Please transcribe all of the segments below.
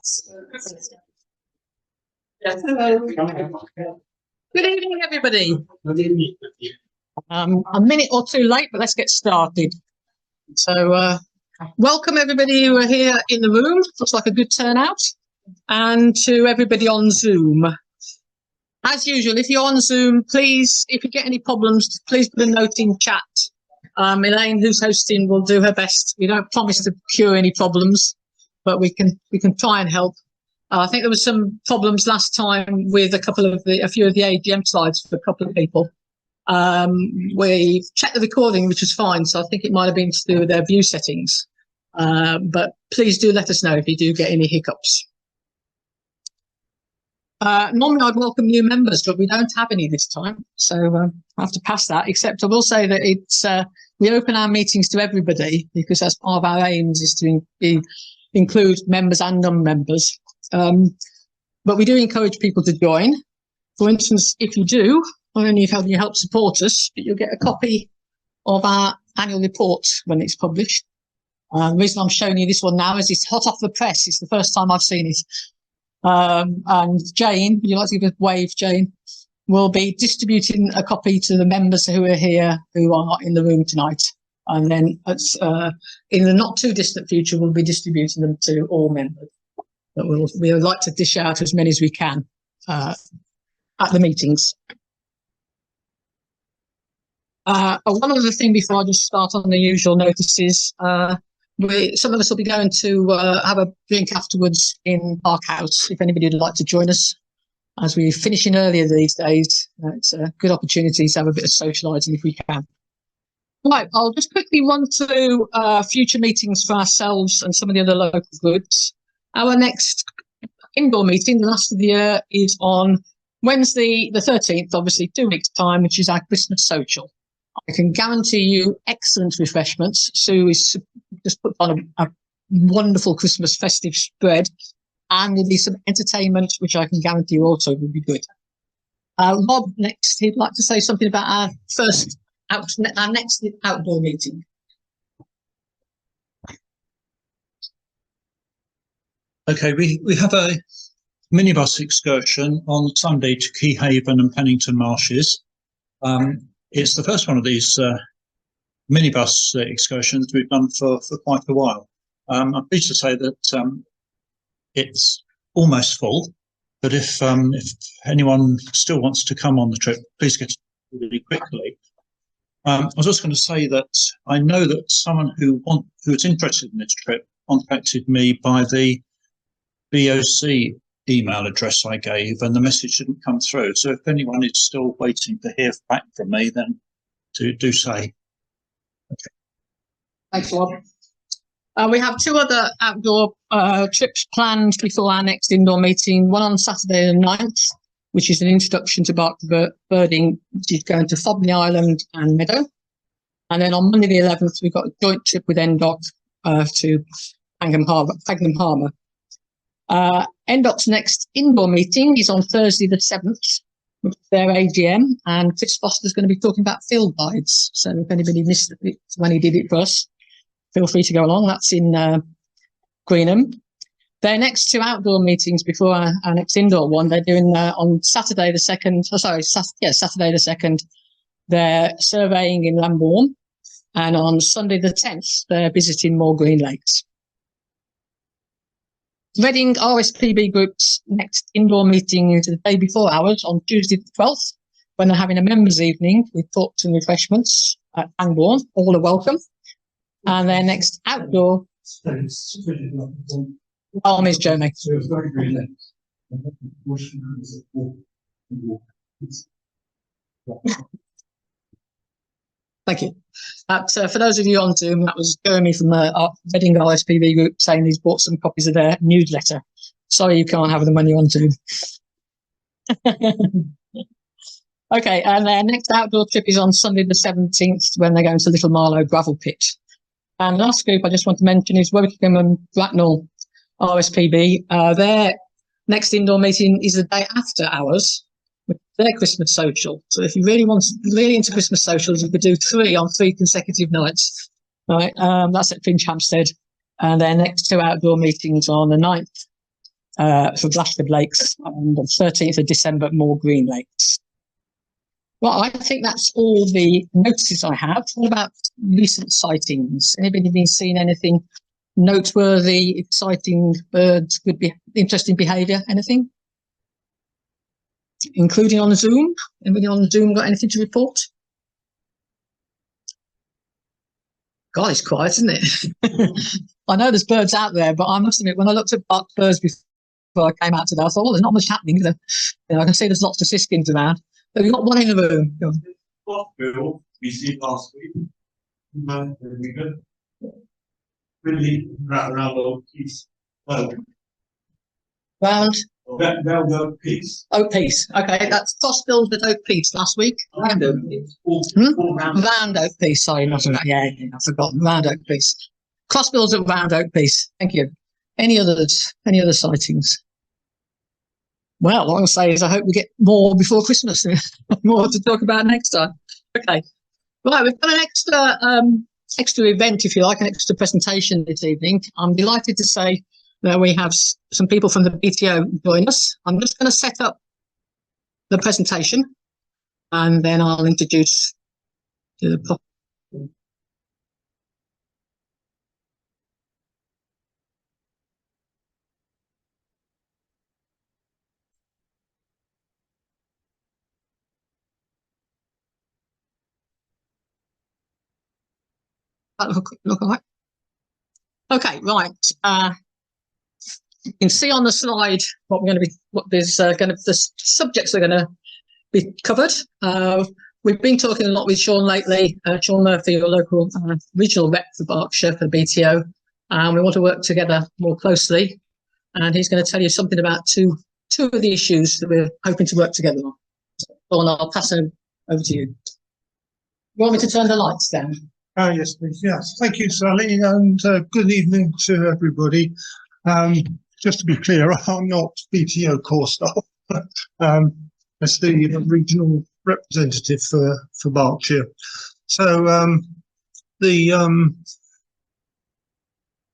Yes, hello. Good evening, everybody. Good evening. A minute or two late, but let's get started. So, welcome everybody who are here in the room. Looks like a good turnout. And to everybody on Zoom. As usual, if you're on Zoom, please, if you get any problems, please put a note in chat. Elaine, who's hosting, will do her best. We don't promise to cure any problems, but we can try and help. I think there was some problems last time with a few of the AGM slides for a couple of people. We checked the recording, which was fine, so I think it might have been to do with their view settings. But please do let us know if you do get any hiccups. Normally I'd welcome new members, but we don't have any this time, so I have to pass that, except I will say that it's we open our meetings to everybody because that's part of our aims, is to include members and non-members. But we do encourage people to join. For instance, if you do, not only have you help support us, but you'll get a copy of our annual report when it's published. The reason I'm showing you this one now is it's hot off the press. It's the first time I've seen it. And Jane, would you like to give a wave, Jane? Will be distributing a copy to the members who are here who are not in the room tonight. And then in the not too distant future, we'll be distributing them to all members. But we would like to dish out as many as we can at the meetings. One other thing before I just start on the usual notices. Some of us will be going to have a drink afterwards in Park House, if anybody would like to join us. As we're finishing earlier these days, it's a good opportunity to have a bit of socialising if we can. Right, I'll just quickly run through future meetings for ourselves and some of the other local groups. Our next indoor meeting, the last of the year, is on Wednesday the 13th, obviously 2 weeks' time, which is our Christmas social. I can guarantee you excellent refreshments. Sue is just put on a wonderful Christmas festive spread, and there'll be some entertainment, which I can guarantee you also will be good. Rob, next, he'd like to say something about our next outdoor meeting. Okay, we have a minibus excursion on Sunday to Keyhaven and Pennington Marshes. It's the first one of these minibus excursions we've done for quite a while. I'm pleased to say that it's almost full, but if anyone still wants to come on the trip, please get it really quickly. I was also going to say that I know that someone who is interested in this trip contacted me by the BOC email address I gave, and the message didn't come through. So if anyone is still waiting to hear back from me, then do say. Okay. Thanks, Rob. We have two other outdoor trips planned before our next indoor meeting. One on Saturday the 9th, which is an introduction to bark birding, which is going to Fobney Island and Meadow. And then on Monday the 11th, we've got a joint trip with NDOC to Pangham Harbour. NDOC's next indoor meeting is on Thursday the 7th, which is their AGM, and Chris Foster's going to be talking about field guides. So if anybody missed it when he did it for us, feel free to go along. That's in Greenham. Their next two outdoor meetings before our next indoor one, they're doing on Saturday the 2nd, Saturday the 2nd, they're surveying in Lambourne, and on Sunday the 10th, they're visiting Moor Green Lakes. Reading RSPB Group's next indoor meeting is the day before ours on Tuesday the 12th, when they're having a members' evening with talks and refreshments at Pangbourne. All are welcome. And their next outdoor... Oh, Ms. Jeremy. Thank you. For those of you on Zoom, that was Jeremy from the Reading RSPB Group saying he's bought some copies of their newsletter. Sorry you can't have them when you're on Zoom. Okay, and their next outdoor trip is on Sunday the 17th when they're going to Little Marlow Gravel Pit. And last group I just want to mention is Wokingham and Bracknell RSPB. Their next indoor meeting is the day after ours, with their Christmas social. So if you really into Christmas socials, you could do 3 on 3 consecutive nights. Right, that's at Finch Hampstead. And their next 2 outdoor meetings are on the 9th for Blatchford Lakes, and the 13th of December, Moor Green Lakes. Well, I think that's all the notices I have. What about recent sightings? Anybody been seeing anything noteworthy, exciting birds, interesting behaviour, anything? Including on Zoom? Anybody on Zoom got anything to report? God, it's quiet, isn't it? I know there's birds out there, but I must admit, when I looked at birds before I came out today, I thought, well, there's not much happening. You know, I can see there's lots of siskins around. But we've got one in the room. Bill, we see last week. Very good. Really around oak piece. Round Oak piece. Oak Piece. Okay, that's crossbills with Oak Piece last week. Round Oak Piece. Round Oak Piece. Sorry, not that. Yeah, I've forgotten. Round Oak Piece. Crossbills at Round Oak Piece. Thank you. Any others? Any other sightings? Well, what I'll say is I hope we get more before Christmas. More to talk about next time. Okay. Right, we've got an extra event, if you like, an extra presentation this evening. I'm delighted to say that we have some people from the BTO join us. I'm just going to set up the presentation and then I'll introduce the look all right. Okay, right. You can see on the slide what we're going to be, the subjects are going to be covered. We've been talking a lot with Sean lately, Sean Murphy, your local regional rep for Berkshire for the BTO, and we want to work together more closely. And he's going to tell you something about two of the issues that we're hoping to work together on. So I'll pass it over to you. You want me to turn the lights down? Yes, please. Yes, thank you, Sally, and good evening to everybody. Just to be clear, I'm not BTO core staff. As the regional representative for Berkshire. So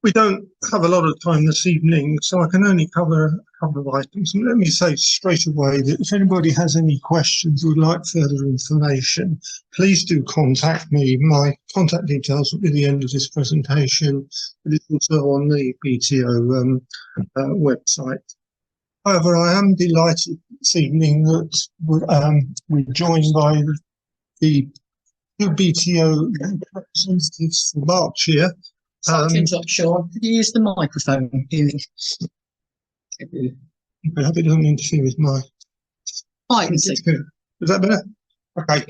we don't have a lot of time this evening, so I can only cover a couple of items. And let me say straight away that if anybody has any questions or would like further information, please do contact me. My contact details will be at the end of this presentation, but it's also on the BTO website. However, I am delighted this evening that we're joined by the two BTO representatives from Berkshire. Sean, could you use the microphone? I hope it doesn't interfere with my... I can see. Is that better? Okay.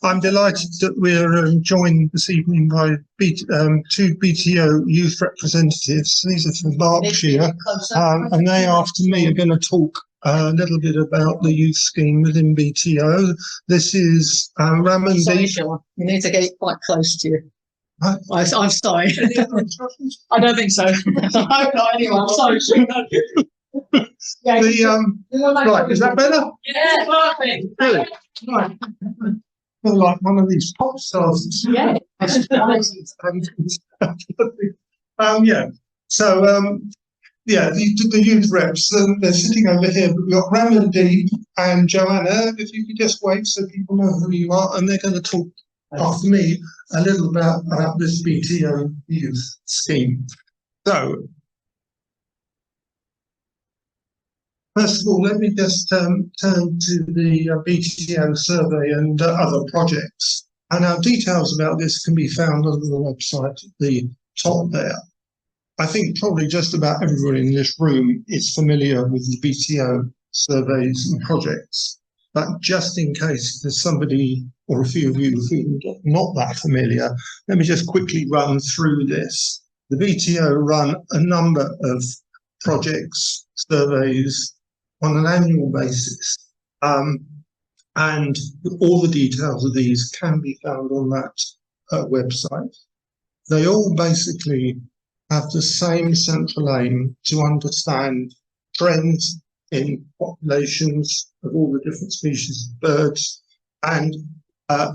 I'm delighted that we're joined this evening by two BTO youth representatives. These are from Berkshire, and they, after me, are going to talk a little bit about the youth scheme within BTO. This is Ramandeep. Sorry, Sean, you need to get it quite close to you. Huh? I'm sorry. I don't think so. Not anyway. I'm sorry. Right, is that better? Yeah, perfect. Good. Right. Feel like one of these pop stars. Yeah. Yeah. So yeah, the youth reps, they're sitting over here, but we've got Ramandeep and Joanna. If you could just wait so people know who you are, and they're going to talk after me a little about this BTO youth scheme. So, first of all, let me just turn to the BTO survey and other projects. And our details about this can be found on the website at the top there. I think probably just about everybody in this room is familiar with the BTO surveys and projects. But just in case there's somebody or a few of you who are not that familiar, let me just quickly run through this. The BTO run a number of projects, surveys on an annual basis. And all the details of these can be found on that website. They all basically have the same central aim to understand trends in populations of all the different species of birds and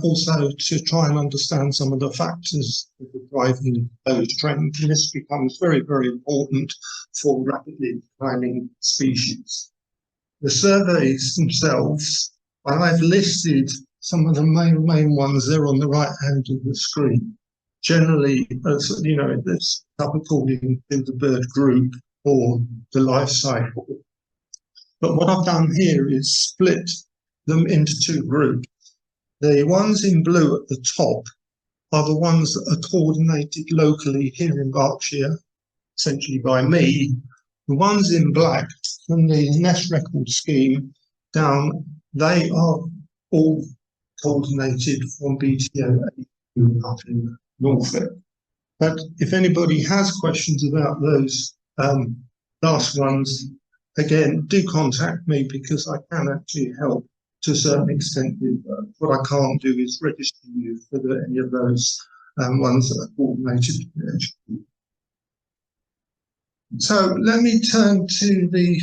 also to try and understand some of the factors that are driving those trends. And this becomes very, very important for rapidly declining species. The surveys themselves, I've listed some of the main ones there on the right hand of the screen. Generally, as you know, it's up according to the bird group or the life cycle. But what I've done here is split them into two groups. The ones in blue at the top are the ones that are coordinated locally here in Berkshire, essentially by me. The ones in black from the nest record scheme down, they are all coordinated from BTO up in Norfolk. But if anybody has questions about those last ones, again, do contact me because I can actually help to a certain extent. What I can't do is register you for any of those ones that are coordinated. So let me turn to the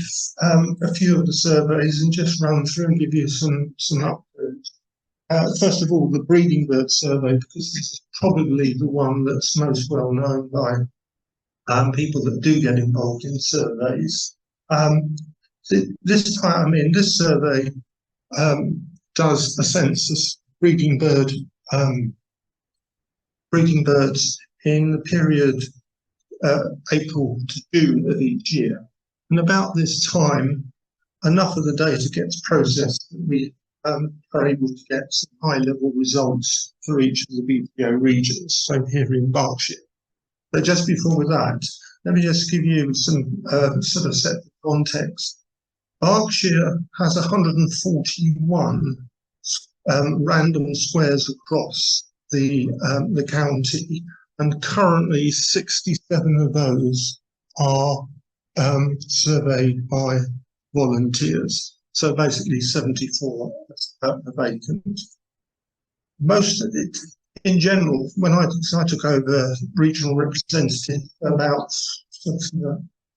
a few of the surveys and just run through and give you some updates. First of all, the breeding bird survey, because this is probably the one that's most well known by people that do get involved in surveys. This survey does a census breeding birds in the period April to June of each year. And about this time, enough of the data gets processed that we are able to get some high-level results for each of the BPO regions, so here in Berkshire. But just before that, let me just give you some sort of set of context. Berkshire has 141 random squares across the county, and currently 67 of those are surveyed by volunteers. So basically 74 are vacant. Most of it, in general, when I took over regional representative about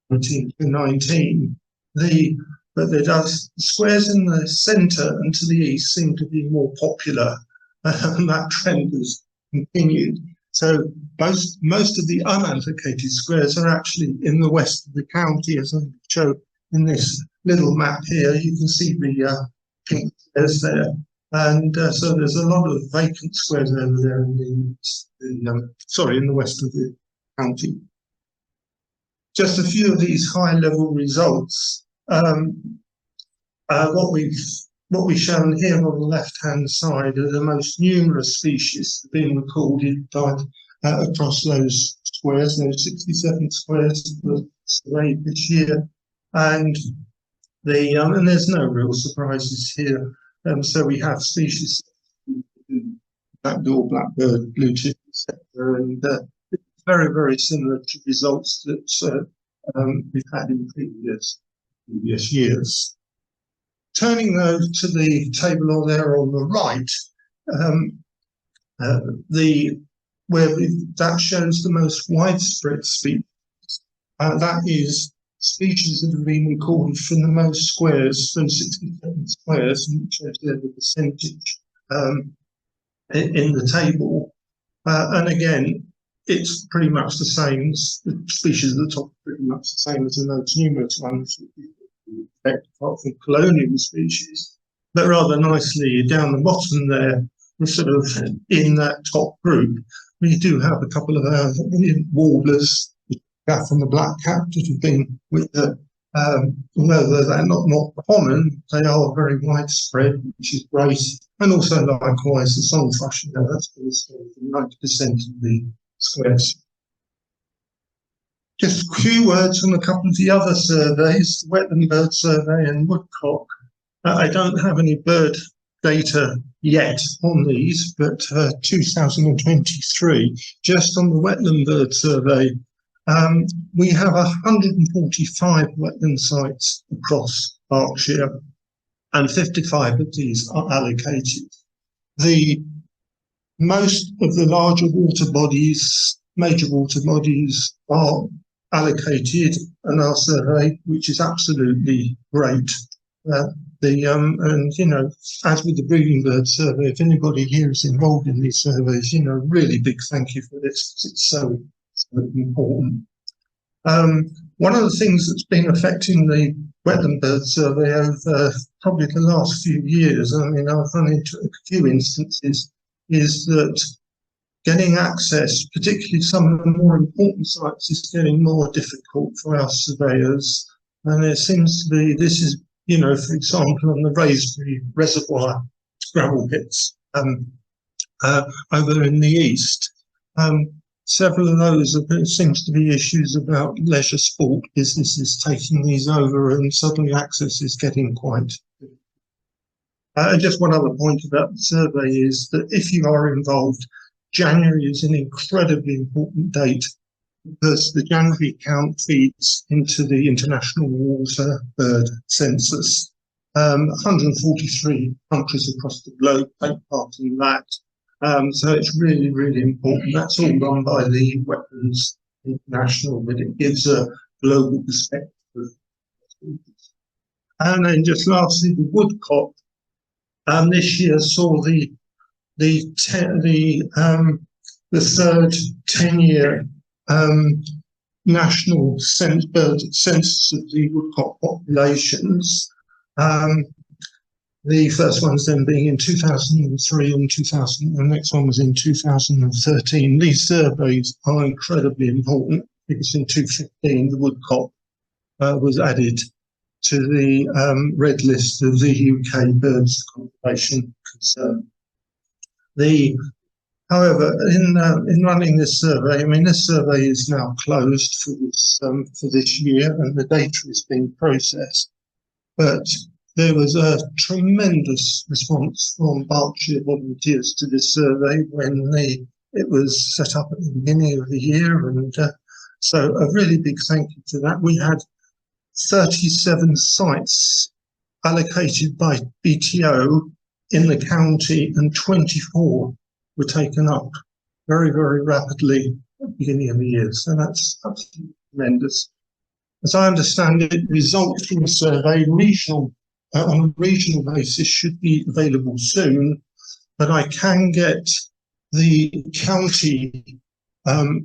1919, but the squares in the centre and to the east seem to be more popular, and that trend has continued. So most of the unallocated squares are actually in the west of the county, as I show in this little map here. You can see the pink squares there, and so there's a lot of vacant squares over there in the west of the county. Just a few of these high-level results. What we've shown here on the left-hand side are the most numerous species that have been recorded across those squares, those 67 squares surveyed this year, and there's no real surprises here. So we have species blackbill, blackbird, blue tip, etc., and it's very, very similar to results that we've had in previous years. Turning though to the table there on the right, that shows the most widespread species. That is species that have been recorded from the most squares, from 67 squares, and it shows there the percentage in the table. And again, it's pretty much the same. The species at the top are pretty much the same as the most numerous ones, apart from colonial species. But rather nicely, down the bottom there, we're sort of in that top group. We do have a couple of warblers from the black cap that have been with the, although they're not common, they are very widespread, which is great. And also likewise the song thrush, that's 90% of the squares. Just a few words on a couple of the other surveys, the wetland bird survey and woodcock. I don't have any bird data yet on these, but 2023, just on the wetland bird survey, we have 145 wetland sites across Berkshire, and 55 of these are allocated. Most of the larger water bodies, major water bodies, are allocated and are surveyed, which is absolutely great. And you know, as with the breeding bird survey, if anybody here is involved in these surveys, you know, really big thank you for this, because it's so important. One of the things that's been affecting the wetland bird survey over probably the last few years, I mean, I've run into a few instances, is that getting access, particularly some of the more important sites, is getting more difficult for our surveyors. And there seems to be, this is, you know, for example, on the Raisbury Reservoir gravel pits over in the east. Several of those, there seems to be issues about leisure sport businesses taking these over, and suddenly access is getting quite. And just one other point about the survey is that if you are involved, January is an incredibly important date, because the January count feeds into the International Water Bird Census. 143 countries across the globe take part in that. So it's really, really important. That's all done by the Wetlands International, but it gives a global perspective. And then just lastly, the woodcock. This year saw the third 10-year national bird census of the woodcock populations. The first one's then being in 2003 and the next one was in 2013. These surveys are incredibly important, because in 2015 the woodcock was added to the red list of the UK birds conservation concern. However, in running this survey, I mean, this survey is now closed for this year, and the data is being processed. But there was a tremendous response from Berkshire volunteers to this survey when it was set up at the beginning of the year, and so a really big thank you to that. We had 37 sites allocated by BTO in the county, and 24 were taken up very, very rapidly at the beginning of the year. So that's absolutely tremendous. As I understand it, results from the survey on a regional basis should be available soon, but I can get the county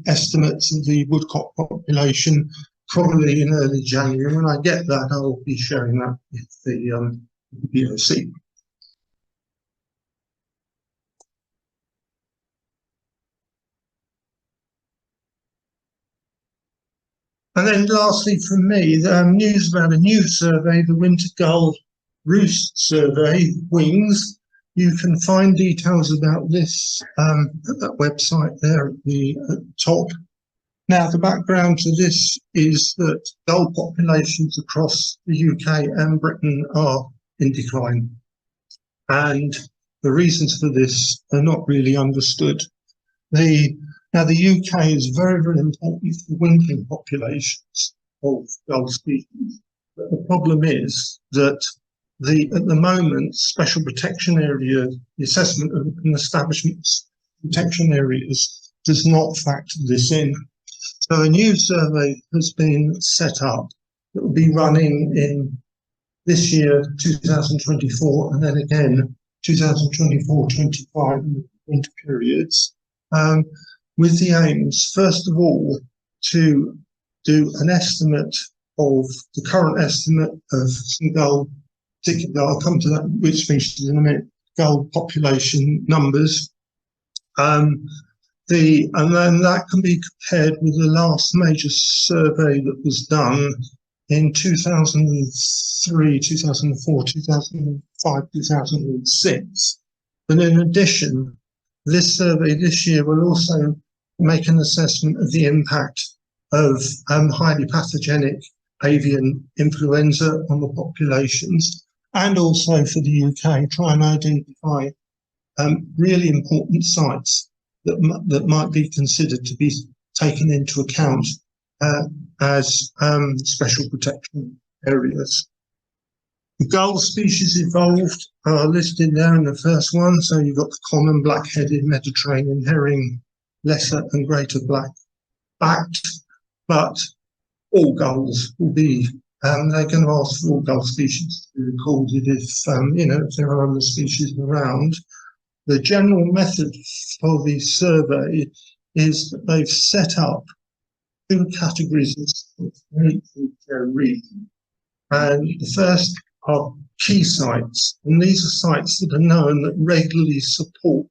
estimates of the woodcock population probably in early January. When I get that, I will be sharing that with the BOC. And then lastly from me, news about a new survey, the Winter Gull Roost Survey, WINGS. You can find details about this at that website there at the top. Now, the background to this is that gull populations across the UK and Britain are in decline. And the reasons for this are not really understood. Now, the UK is very, very important for wintering populations of gull species. But the problem is that at the moment, special protection area, the assessment of an establishment's protection areas does not factor this in. So a new survey has been set up that will be running in this year, 2024, and then again, 2024-25 in the winter periods, with the aims, first of all, to do an estimate of the current estimate of some gull, particularly, I'll come to that, which species in a minute, gull population numbers. And then that can be compared with the last major survey that was done in 2003, 2004, 2005, 2006. But in addition, this survey this year will also make an assessment of the impact of highly pathogenic avian influenza on the populations, and also for the UK, try and identify really important sites that might be considered to be taken into account as special protection areas. The gull species involved are listed there in the first one. So you've got the common black-headed Mediterranean herring, lesser and greater black-backed, but all gulls will be They're going to ask for all gull species to be recorded if, if there are other species around. The general method for the survey is that they've set up 2 categories of their region. And the first are key sites, and these are sites that are known that regularly support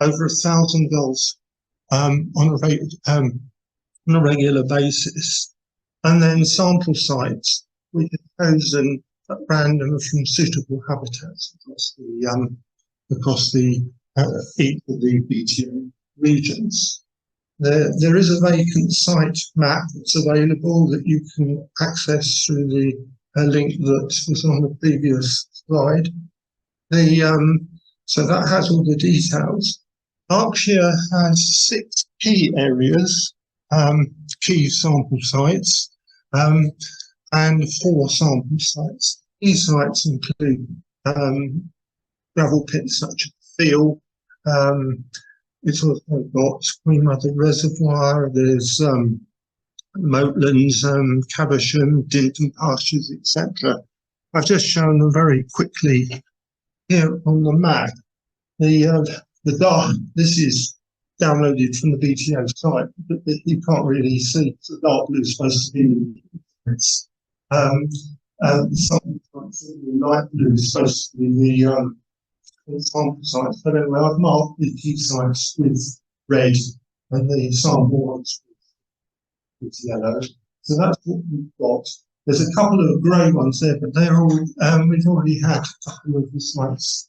over 1,000 gulls on a regular basis. And then sample sites, which are chosen at random from suitable habitats across each of the BTO regions. There is a vacant site map that's available that you can access through the link that was on the previous slide. So that has all the details. Berkshire has 6 key areas, key sample sites, and 4 sample sites. Key sites include gravel pits such as Field. It's also got Queen Mother Reservoir. There's Moatlands, Caversham, Dinton Pastures, etc. I've just shown them very quickly here on the map. This is downloaded from the BTO site, but you can't really see. The dark blue is supposed to be it's some light blue is supposed to be the sample sites. But anyway, I've marked the key sites with red and the sample ones with yellow. So that's what we've got. There's a couple of grey ones there, but they're all we've already had a couple of the sites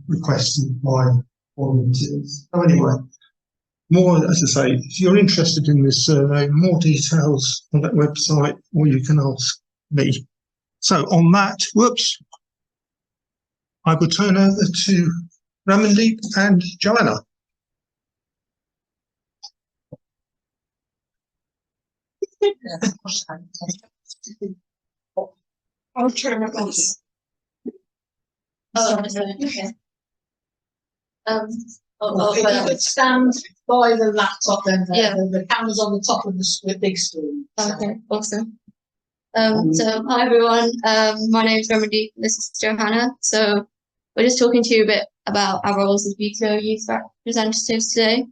requested by volunteers. So anyway, more, as I say, if you're interested in this survey, more details on that website, or you can ask me. So on that, I will turn over to Ramandeep and Joanna. I'll turn it on. Oh, okay. If it stands by the laptop, then Yeah. the camera's on the top of the big screen. Okay, awesome. So hi everyone. My name is Ramandeep. This is Johanna. So we're just talking to you a bit about our roles as BTO youth representatives today.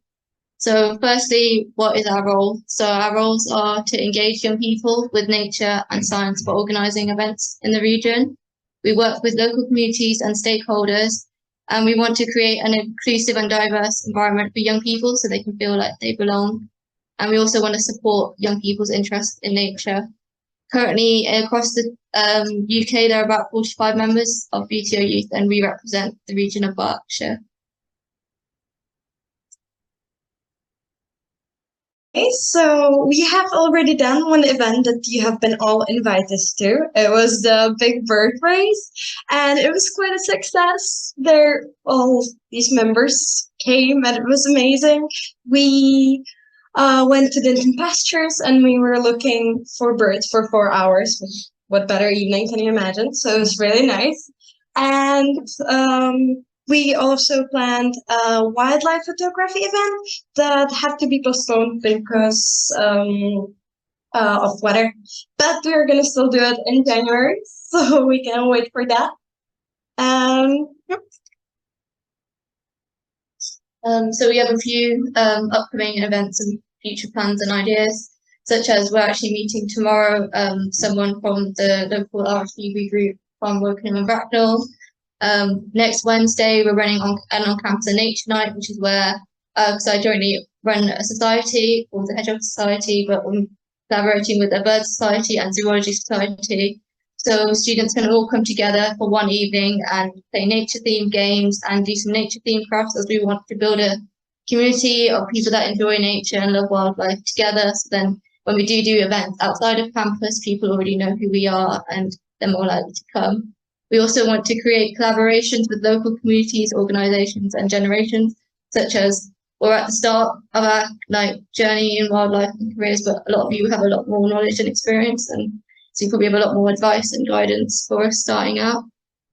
So firstly, what is our role? So our roles are to engage young people with nature and science for organising events in the region. We work with local communities and stakeholders, and we want to create an inclusive and diverse environment for young people so they can feel like they belong. And we also want to support young people's interest in nature. Currently, across the UK, there are about 45 members of BTO Youth, and we represent the region of Berkshire. Okay, so we have already done one event that you have been all invited to. It was the Big Bird Race, and it was quite a success. There, all these members came, and it was amazing. We went to Dinton Pastures, and we were looking for birds for 4 hours. What better evening can you imagine? So it was really nice. And we also planned a wildlife photography event that had to be postponed because of weather. But we're going to still do it in January, so we can wait for that. Yep. So we have a few upcoming events and future plans and ideas, such as we're actually meeting tomorrow someone from the local RSPB group from Wokingham and Bracknell. Next Wednesday, we're running an on-campus nature night, which is where, because I jointly run a society called the Hedgehog Society, but I'm collaborating with a bird society and zoology society. So students can all come together for one evening and play nature-themed games and do some nature-themed crafts, as we want to build a community of people that enjoy nature and love wildlife together. So then when we do events outside of campus, people already know who we are and they're more likely to come. We also want to create collaborations with local communities, organisations and generations, such as we're at the start of our journey in wildlife and careers, but a lot of you have a lot more knowledge and experience, and so you probably have a lot more advice and guidance for us starting out.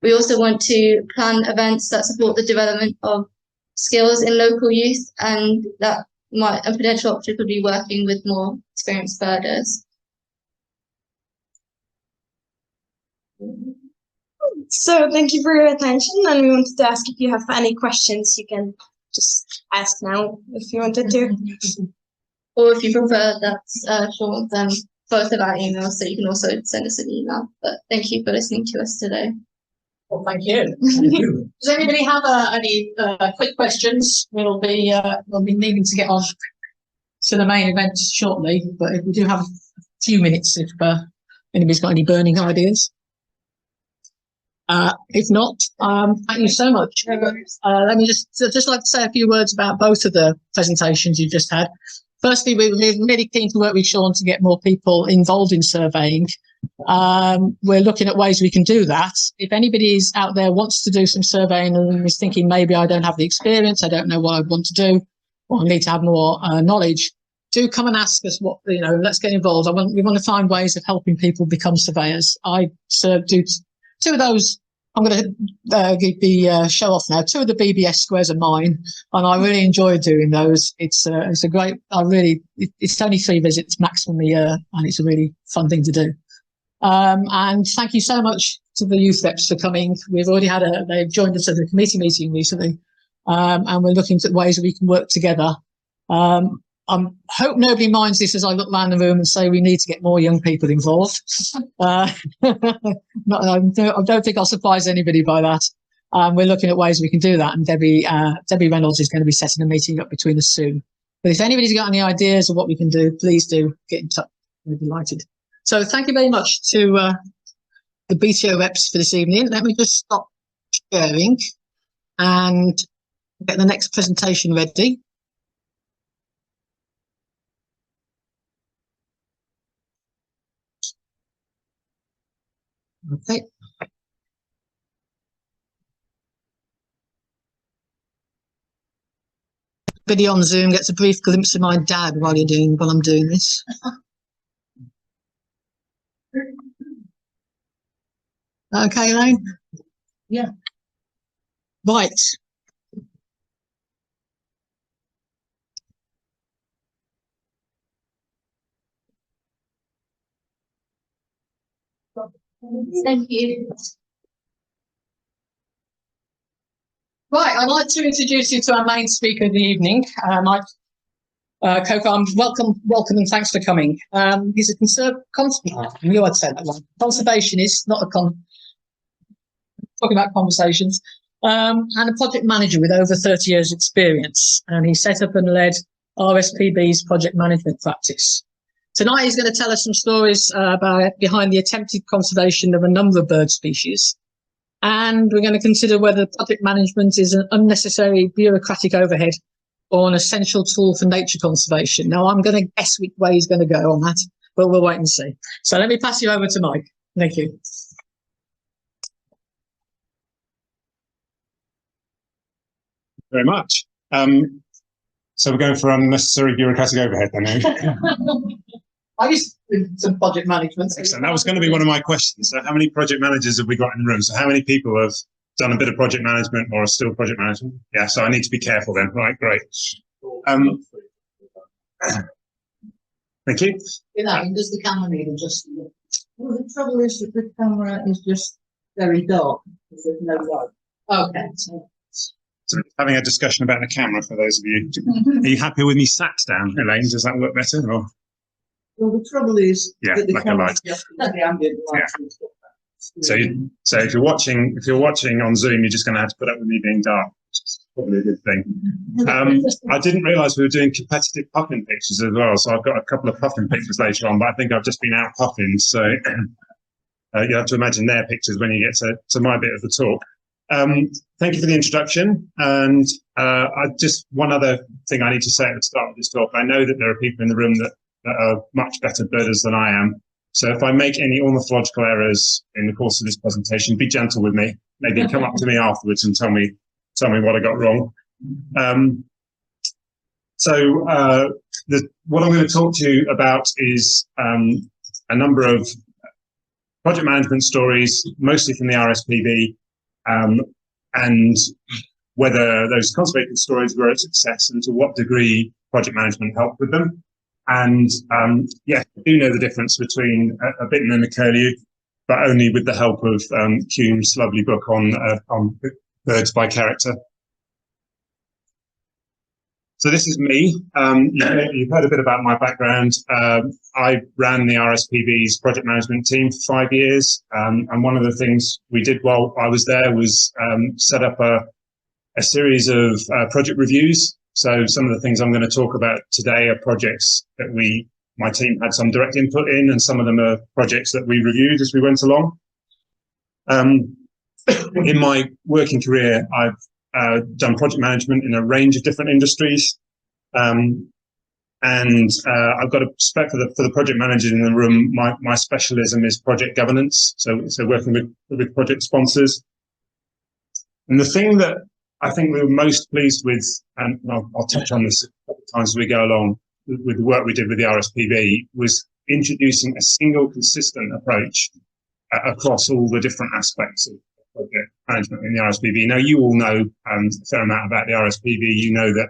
We also want to plan events that support the development of skills in local youth, and that might a potential option could be working with more experienced birders. So thank you for your attention, and we wanted to ask if you have any questions. You can just ask now if you wanted to. Or if you prefer that's short, then both of our emails, so you can also send us an email. But thank you for listening to us today. Well, thank you. Does anybody have any quick questions? We'll be needing to get on to the main event shortly, but we do have a few minutes if anybody's got any burning ideas. If not, thank you so much. Let me just like to say a few words about both of the presentations you just had. Firstly, we're really keen to work with Sean to get more people involved in surveying. We're looking at ways we can do that. If anybody's out there wants to do some surveying and is thinking maybe I don't have the experience, I don't know what I want to do, or I need to have more knowledge, do come and ask us what, let's get involved. We want to find ways of helping people become surveyors. I do two of those. I'm going to give the show off now. Two of the BBS squares are mine, and I really enjoy doing those. It's a great. It's only 3 visits maximum a year, and it's a really fun thing to do. And thank you so much to the youth reps for coming. We've already they've joined us at the committee meeting recently, and we're looking at ways that we can work together. I hope nobody minds this as I look around the room and say we need to get more young people involved. I don't think I'll surprise anybody by that. We're looking at ways we can do that, and Debbie Reynolds is going to be setting a meeting up between us soon. But if anybody's got any ideas of what we can do, please do get in touch. We're delighted. So thank you very much to the BTO reps for this evening. Let me just stop sharing and get the next presentation ready. Okay. Everybody on Zoom gets a brief glimpse of my dad while I'm doing this. Okay, Elaine? Yeah. Right. Thank you. Right, I'd like to introduce you to our main speaker of the evening, Mike Coker. Welcome and thanks for coming. He's a conservationist, not talking about conversations, and a project manager with over 30 years experience. And he set up and led RSPB's project management practice. Tonight he's going to tell us some stories behind the attempted conservation of a number of bird species. And we're going to consider whether project management is an unnecessary bureaucratic overhead or an essential tool for nature conservation. Now, I'm going to guess which way he's going to go on that, but we'll wait and see. So let me pass you over to Mike. Thank you. Very much. So we're going for unnecessary bureaucratic overhead then, eh? I used to do some project management. Excellent. That was going to be one of my questions. So how many project managers have we got in the room? So how many people have done a bit of project management or are still project management? Yeah, so I need to be careful then. Right, great. Thank you. Does the camera need adjusting? Well, the trouble is that the camera is just very dark. There's no light. Okay. So having a discussion about the camera for those of you. Are you happy with me sat down, Elaine? Does that work better? Or? Well, the trouble is that the like a light. The ambient light. Yeah. So if you're watching on Zoom, you're just going to have to put up with me being dark, which is probably a good thing. I didn't realise we were doing competitive puffin pictures as well, so I've got a couple of puffin pictures later on, but I think I've just been out puffing, so you have to imagine their pictures when you get to my bit of the talk. Thank you for the introduction, and one other thing I need to say at the start of this talk. I know that there are people in the room that are much better birders than I am. So if I make any ornithological errors in the course of this presentation, be gentle with me. Maybe come up to me afterwards and tell me what I got wrong. What I'm going to talk to you about is a number of project management stories, mostly from the RSPB, and whether those conservation stories were a success and to what degree project management helped with them. And I do know the difference between a Bittern and a Curlew. but only with the help of Hume's lovely book on birds by character. So this is me. You've heard a bit about my background. I ran the RSPB's project management team for 5 years. And one of the things we did while I was there was set up a series of project reviews. So some of the things I'm going to talk about today are projects that my team had some direct input in, and some of them are projects that we reviewed as we went along. In my working career, I've done project management in a range of different industries, and I've got a respect for the project managers in the room. My specialism is project governance, so working with project sponsors. And the thing that I think we were most pleased with, and I'll touch on this a couple of times as we go along, with the work we did with the RSPB, was introducing a single consistent approach across all the different aspects of project management in the RSPB. Now, you all know a fair amount about the RSPB. You know that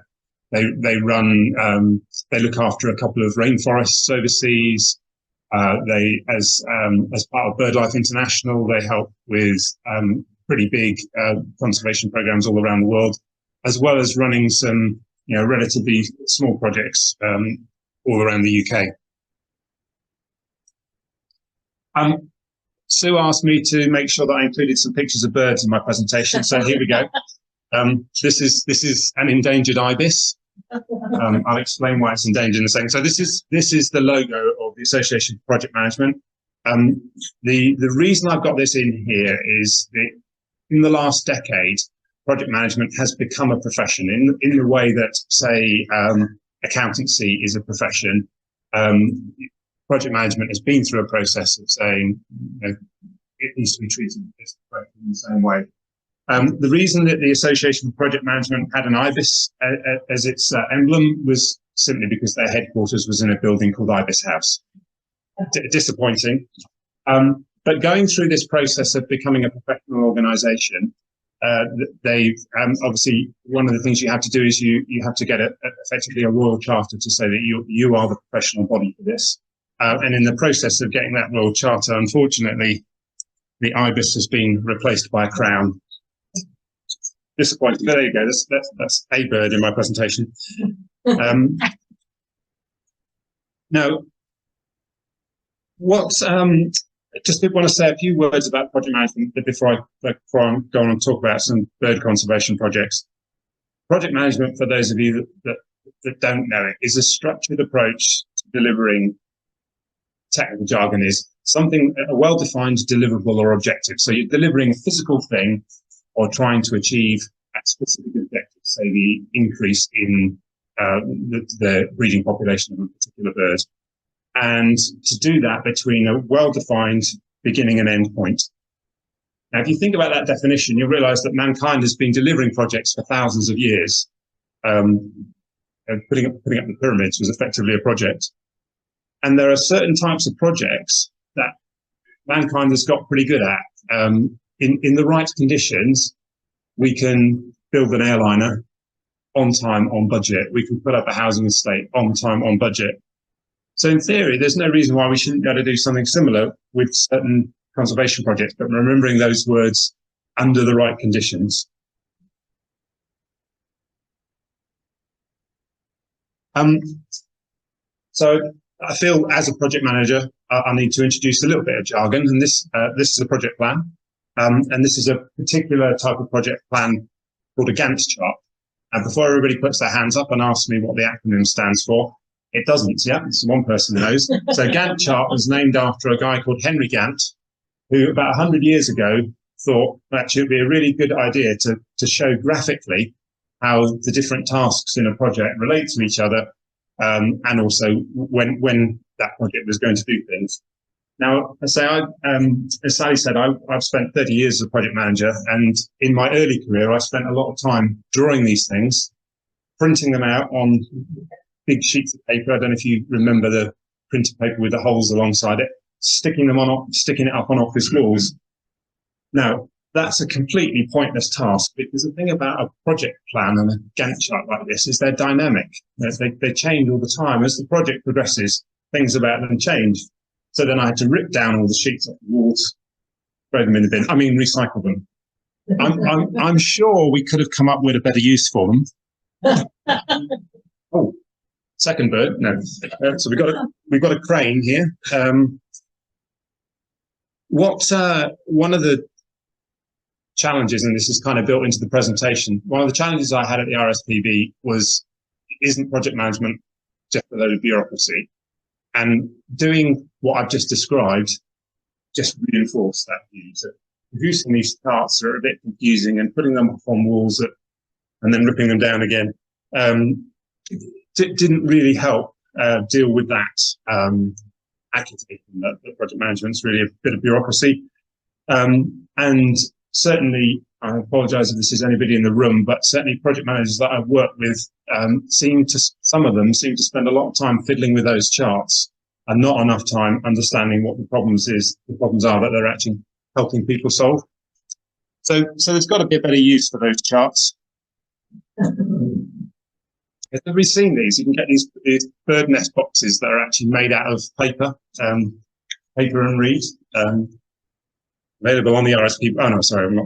they look after a couple of rainforests overseas. They, as part of BirdLife International, they help with pretty big conservation programs all around the world, as well as running some relatively small projects all around the UK. Sue asked me to make sure that I included some pictures of birds in my presentation, so here we go. This is an endangered ibis. I'll explain why it's endangered in a second. So this is the logo of the Association for Project Management. The reason I've got this in here is that in the last decade, project management has become a profession in the way that, say, accountancy is a profession. Project management has been through a process of saying it needs to be treated in the same way. The reason that the Association for Project Management had an ibis as its emblem was simply because their headquarters was in a building called Ibis House. Disappointing. But going through this process of becoming a professional organisation, they've obviously, one of the things you have to do is you have to get effectively a royal charter to say that you are the professional body for this. And in the process of getting that royal charter, unfortunately, the ibis has been replaced by a crown. Disappointing. But there you go. That's a bird in my presentation. Now, just want to say a few words about project management before I go on and talk about some bird conservation projects. Project management, for those of you that don't know it, is a structured approach to delivering. Technical jargon is something, a well-defined deliverable or objective. So you're delivering a physical thing or trying to achieve a specific objective, say the increase in the breeding population of a particular bird. And to do that between a well-defined beginning and end point. Now, if you think about that definition, you'll realize that mankind has been delivering projects for thousands of years. Putting up the pyramids was effectively a project. And there are certain types of projects that mankind has got pretty good at. In the right conditions, we can build an airliner on time, on budget. We can put up a housing estate on time, on budget. So in theory, there's no reason why we shouldn't be able to do something similar with certain conservation projects, but remembering those words, under the right conditions. So I feel as a project manager, I need to introduce a little bit of jargon, and this is a project plan. And this is a particular type of project plan called a Gantt chart. And before everybody puts their hands up and asks me what the acronym stands for, it doesn't. Yeah, it's one person knows. So Gantt chart was named after a guy called Henry Gantt, who about 100 years ago thought actually it would be a really good idea to show graphically how the different tasks in a project relate to each other, and also when that project was going to do things. Now, as Sally said, I've spent 30 years as a project manager, and in my early career, I spent a lot of time drawing these things, printing them out on big sheets of paper. I don't know if you remember the printed paper with the holes alongside it, sticking it up on office walls. Now, that's a completely pointless task, because the thing about a project plan and a Gantt chart like this is they're dynamic. They change all the time. As the project progresses, things about them change. So then I had to rip down all the sheets off the walls, throw them in the bin. I mean, recycle them. I'm sure we could have come up with a better use for them. Oh, second bird. No. So we've got a crane here. One of the challenges, and this is kind of built into the presentation, one of the challenges I had at the RSPB was, isn't project management just a load of bureaucracy? And doing what I've just described just reinforced that view. So producing these charts that are a bit confusing and putting them up on walls and then ripping them down again didn't really help deal with that accusation that project management's really a bit of bureaucracy. And certainly, I apologise if this is anybody in the room, but certainly project managers that I've worked with some of them seem to spend a lot of time fiddling with those charts and not enough time understanding what the problems are that they're actually helping people solve. So there's got to be a better use for those charts. Have you seen these? You can get these bird nest boxes that are actually made out of paper and reed. Available on the RSPB. Oh no, sorry, I'm not.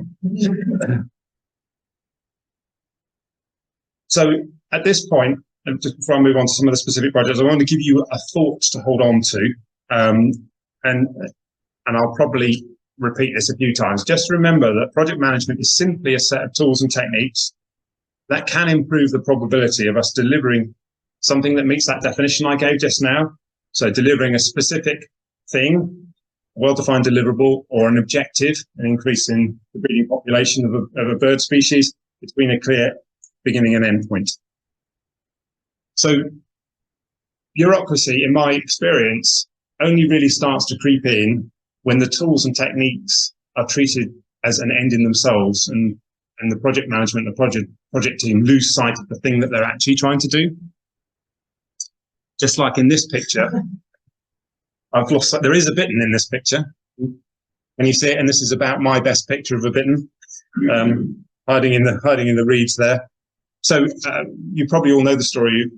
So at this point, and just before I move on to some of the specific projects, I want to give you a thought to hold on to, and I'll probably repeat this a few times. Just remember that project management is simply a set of tools and techniques that can improve the probability of us delivering something that meets that definition I gave just now. So delivering a specific thing, well-defined deliverable, or an objective, an increase in the breeding population of a bird species between a clear beginning and end point. So bureaucracy, in my experience, only really starts to creep in when the tools and techniques are treated as an end in themselves, and the project management, the project team lose sight of the thing that they're actually trying to do. Just like in this picture, I've lost. There is a bittern in this picture. Can you see it? And this is about my best picture of a bittern, hiding in the reeds there. So you probably all know the story of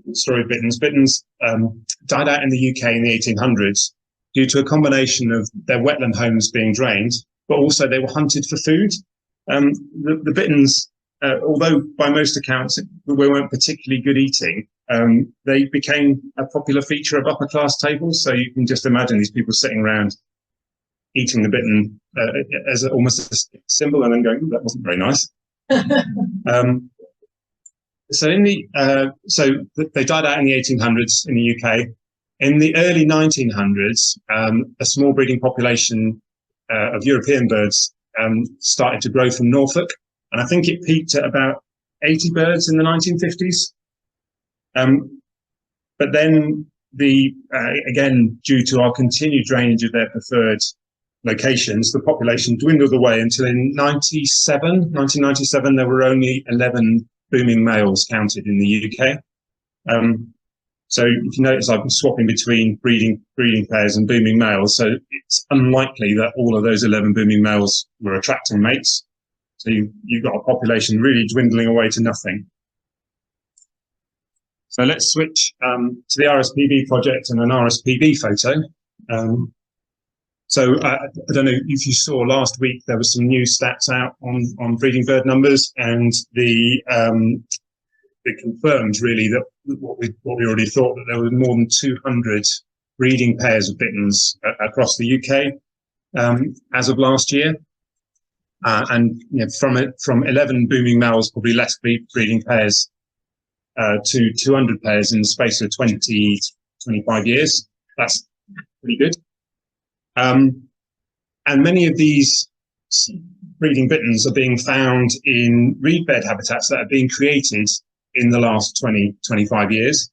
bitterns. Bitterns died out in the UK in the 1800s due to a combination of their wetland homes being drained, but also they were hunted for food. The bitterns, although by most accounts they weren't particularly good eating, they became a popular feature of upper class tables. So you can just imagine these people sitting around eating the bittern as almost a symbol, and then going, "That wasn't very nice." So they died out in the 1800s in the UK. In the early 1900s, a small breeding population of European birds started to grow from Norfolk, and I think it peaked at about 80 birds in the 1950s. But then again, due to our continued drainage of their preferred locations, the population dwindled away until in 1997, there were only 11 booming males counted in the UK. So if you notice, I've been swapping between breeding pairs and booming males. So it's unlikely that all of those 11 booming males were attracting mates. So you've got a population really dwindling away to nothing. So let's switch to the RSPB project and an RSPB photo. So I don't know if you saw last week, there was some new stats out on breeding bird numbers, and it confirmed really that what we already thought, that there were more than 200 breeding pairs of bitterns across the UK as of last year, and from 11 booming males, probably less breeding pairs, to 200 pairs in the space of 25 years. That's pretty good. And many of these breeding bitterns are being found in reed bed habitats that have been created in the last 25 years,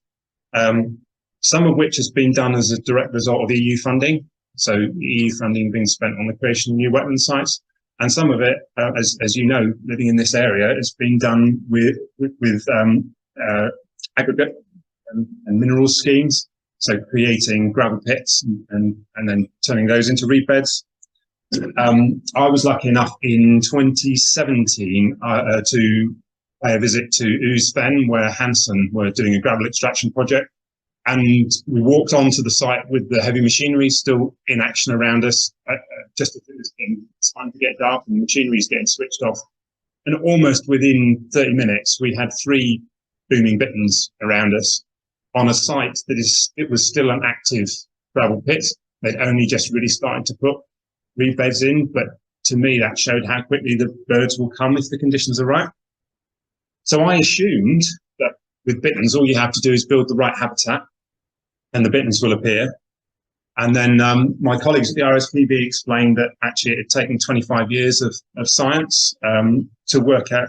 some of which has been done as a direct result of EU funding. So EU funding being spent on the creation of new wetland sites, and some of it, as you know, living in this area, has been done with aggregate and mineral schemes. So creating gravel pits and then turning those into reed beds. I was lucky enough in 2017 to pay a visit to Oos Fen, where Hansen were doing a gravel extraction project. and we walked onto the site with the heavy machinery still in action around us, just as it was starting to get dark and the machinery is getting switched off. And almost within 30 minutes, we had 3 booming Bitterns around us on a site it was still an active gravel pit. They'd only just really started to put reed beds in, but to me, that showed how quickly the birds will come if the conditions are right. So I assumed that with Bitterns, all you have to do is build the right habitat and the Bitterns will appear. And then my colleagues at the RSPB explained that actually it had taken 25 years of science to work out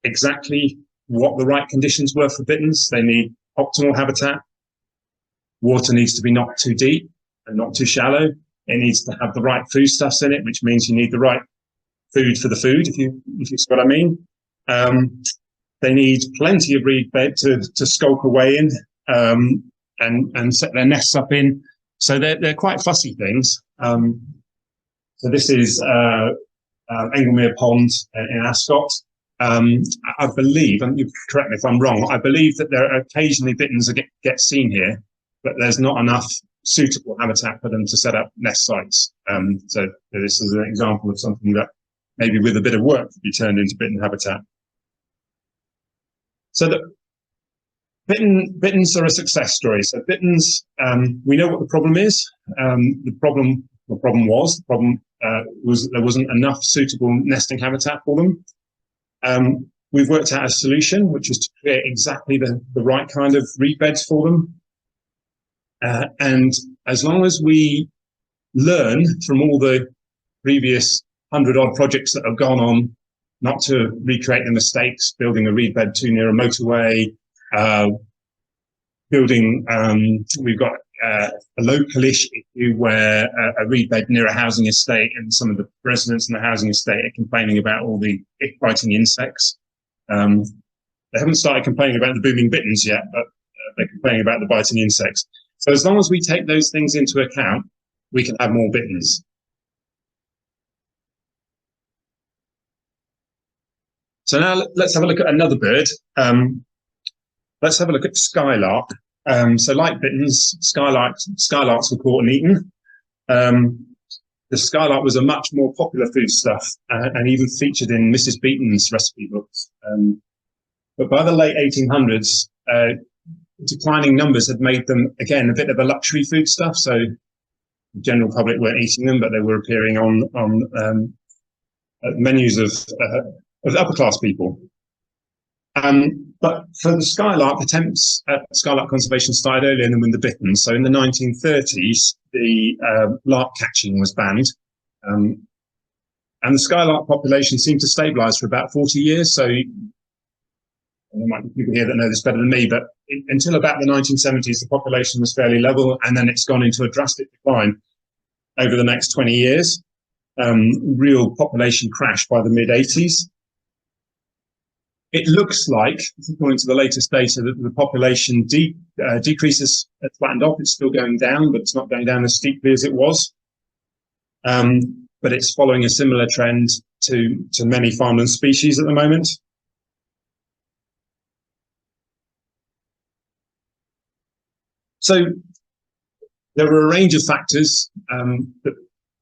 exactly what the right conditions were for Bitterns. They need optimal habitat. Water needs to be not too deep and not too shallow. It needs to have the right foodstuffs in it, which means you need the right food for the food, if you see what I mean. They need plenty of reed bed to skulk away in and set their nests up in. So they're quite fussy things. So this is Englemere Pond in Ascot. I believe, and you correct me if I'm wrong, I believe that there are occasionally Bitterns that get seen here, but there's not enough suitable habitat for them to set up nest sites. So this is an example of something that maybe with a bit of work could be turned into Bittern habitat. So the Bitterns are a success story. So Bitterns, we know what the problem is. The problem was there wasn't enough suitable nesting habitat for them. We've worked out a solution, which is to create exactly the right kind of reed beds for them. And as long as we learn from all the previous 100-odd projects that have gone on, not to recreate the mistakes, building a reed bed too near a motorway, we've got a localish issue where a reed bed near a housing estate, and some of the residents in the housing estate are complaining about all the biting insects. They haven't started complaining about the booming Bitterns yet, but they're complaining about the biting insects. So as long as we take those things into account, we can have more Bitterns. So now let's have a look at another bird. Let's have a look at skylark. So like Bitterns, skylarks were caught and eaten. The skylark was a much more popular foodstuff and even featured in Mrs. Beeton's recipe books. But by the late 1800s, declining numbers had made them, again, a bit of a luxury foodstuff. So the general public weren't eating them, but they were appearing on menus of upper class people. But for the skylark, attempts at skylark conservation started earlier than with the Bitterns. So in the 1930s, the lark catching was banned. And the skylark population seemed to stabilise for about 40 years. So there might be people here that know this better than me, but until about the 1970s, the population was fairly level, and then it's gone into a drastic decline over the next 20 years. Real population crash by the mid-80s. It looks like, according to the latest data, that the population decreases, flattened off. It's still going down, but it's not going down as steeply as it was. But it's following a similar trend to many farmland species at the moment. So there were a range of factors that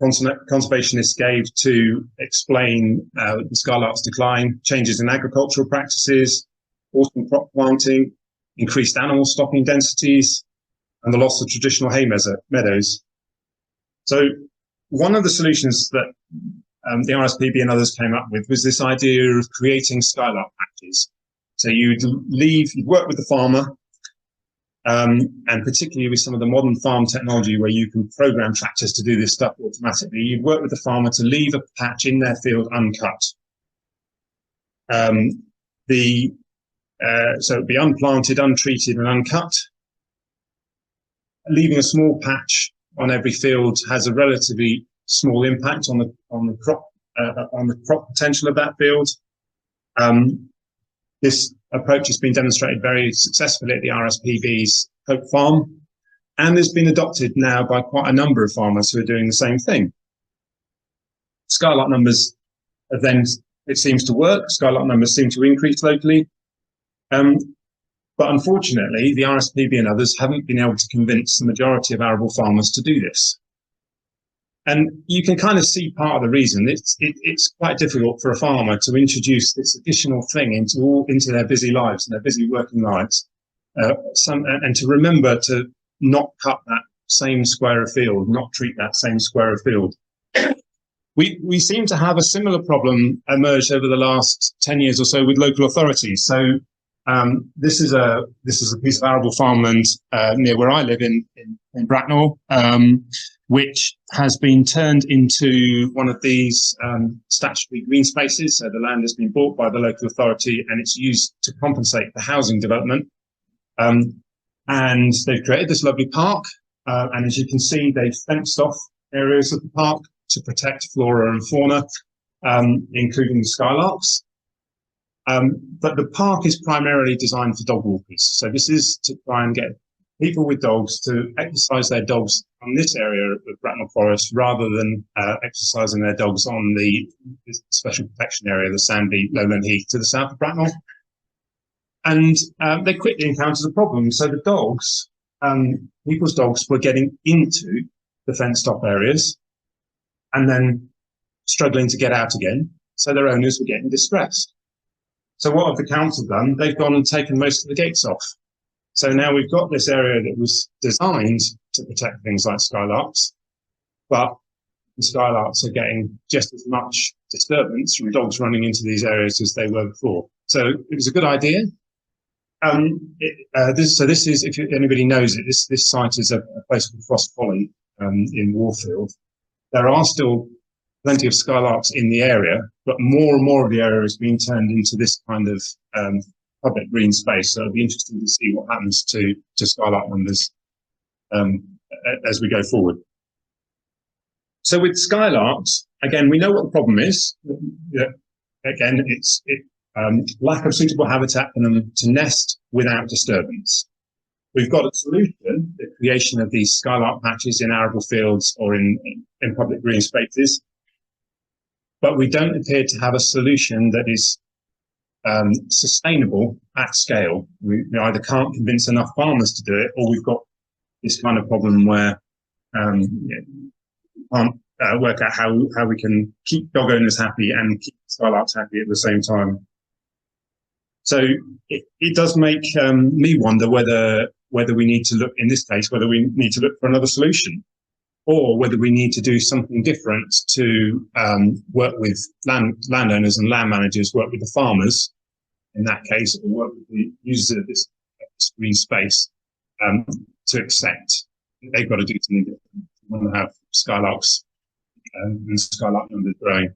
conservationists gave to explain the skylark's decline: changes in agricultural practices, autumn crop planting, increased animal stocking densities, and the loss of traditional hay meadows. So one of the solutions that the RSPB and others came up with was this idea of creating skylark patches. So you'd work with the farmer, and particularly with some of the modern farm technology where you can program tractors to do this stuff automatically, you'd work with the farmer to leave a patch in their field uncut. So it'd be unplanted, untreated, and uncut. Leaving a small patch on every field has a relatively small impact on the crop potential of that field. This approach has been demonstrated very successfully at the RSPB's Hope Farm, and has been adopted now by quite a number of farmers who are doing the same thing. Skylark numbers then, it seems to work. Skylark numbers seem to increase locally. But unfortunately, the RSPB and others haven't been able to convince the majority of arable farmers to do this. And you can kind of see part of the reason. It's quite difficult for a farmer to introduce this additional thing into their busy lives and their busy working lives, and to remember to not cut that same square of field, not treat that same square of field. We seem to have a similar problem emerged over the last 10 years or so with local authorities. So this is a piece of arable farmland near where I live in Bracknell, which has been turned into one of these statutory green spaces. So the land has been bought by the local authority and it's used to compensate for housing development. And they've created this lovely park. And as you can see, they've fenced off areas of the park to protect flora and fauna, including the skylarks. But the park is primarily designed for dog walkers. So this is to try and get people with dogs to exercise their dogs on this area of Bracknell Forest rather than exercising their dogs on the special protection area, the sandy lowland heath to the south of Bracknell. And they quickly encountered a problem. So the dogs, people's dogs were getting into the fenced off areas and then struggling to get out again. So their owners were getting distressed. So what have the council done? They've gone and taken most of the gates off. So now we've got this area that was designed to protect things like skylarks, but the skylarks are getting just as much disturbance from dogs running into these areas as they were before. So it was a good idea. This is, if anybody knows it, this site is a place called Frost Folly in Warfield. There are still plenty of skylarks in the area, but more and more of the area is being turned into this kind of public green space. So it'll be interesting to see what happens to skylark numbers as we go forward. So with skylarks, again, we know what the problem is. Again, it's lack of suitable habitat for them to nest without disturbance. We've got a solution, the creation of these skylark patches in arable fields or in public green spaces, but we don't appear to have a solution that is sustainable at scale. We either can't convince enough farmers to do it, or we've got this kind of problem where we can't work out how we can keep dog owners happy and keep skylarks happy at the same time. So it does make me wonder whether we need to look, in this case, whether we need to look for another solution, or whether we need to do something different to work with landowners and land managers, work with the farmers in that case, or work with the users of this green space to accept that they've got to do something different. We want to have skylarks and skylark numbers growing.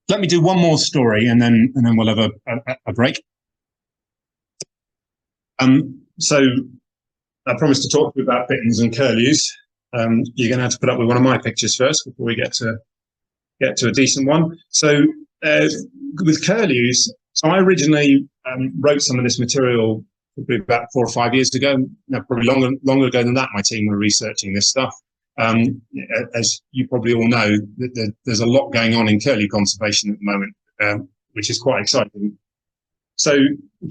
Let me do one more story and then we'll have a break. So I promised to talk to you about bitterns and curlews. You're going to have to put up with one of my pictures first before we get to a decent one. So with curlews, so I originally wrote some of this material probably about 4 or 5 years ago. No, probably longer ago than that. My team were researching this stuff. As you probably all know, there's a lot going on in curlew conservation at the moment, which is quite exciting. So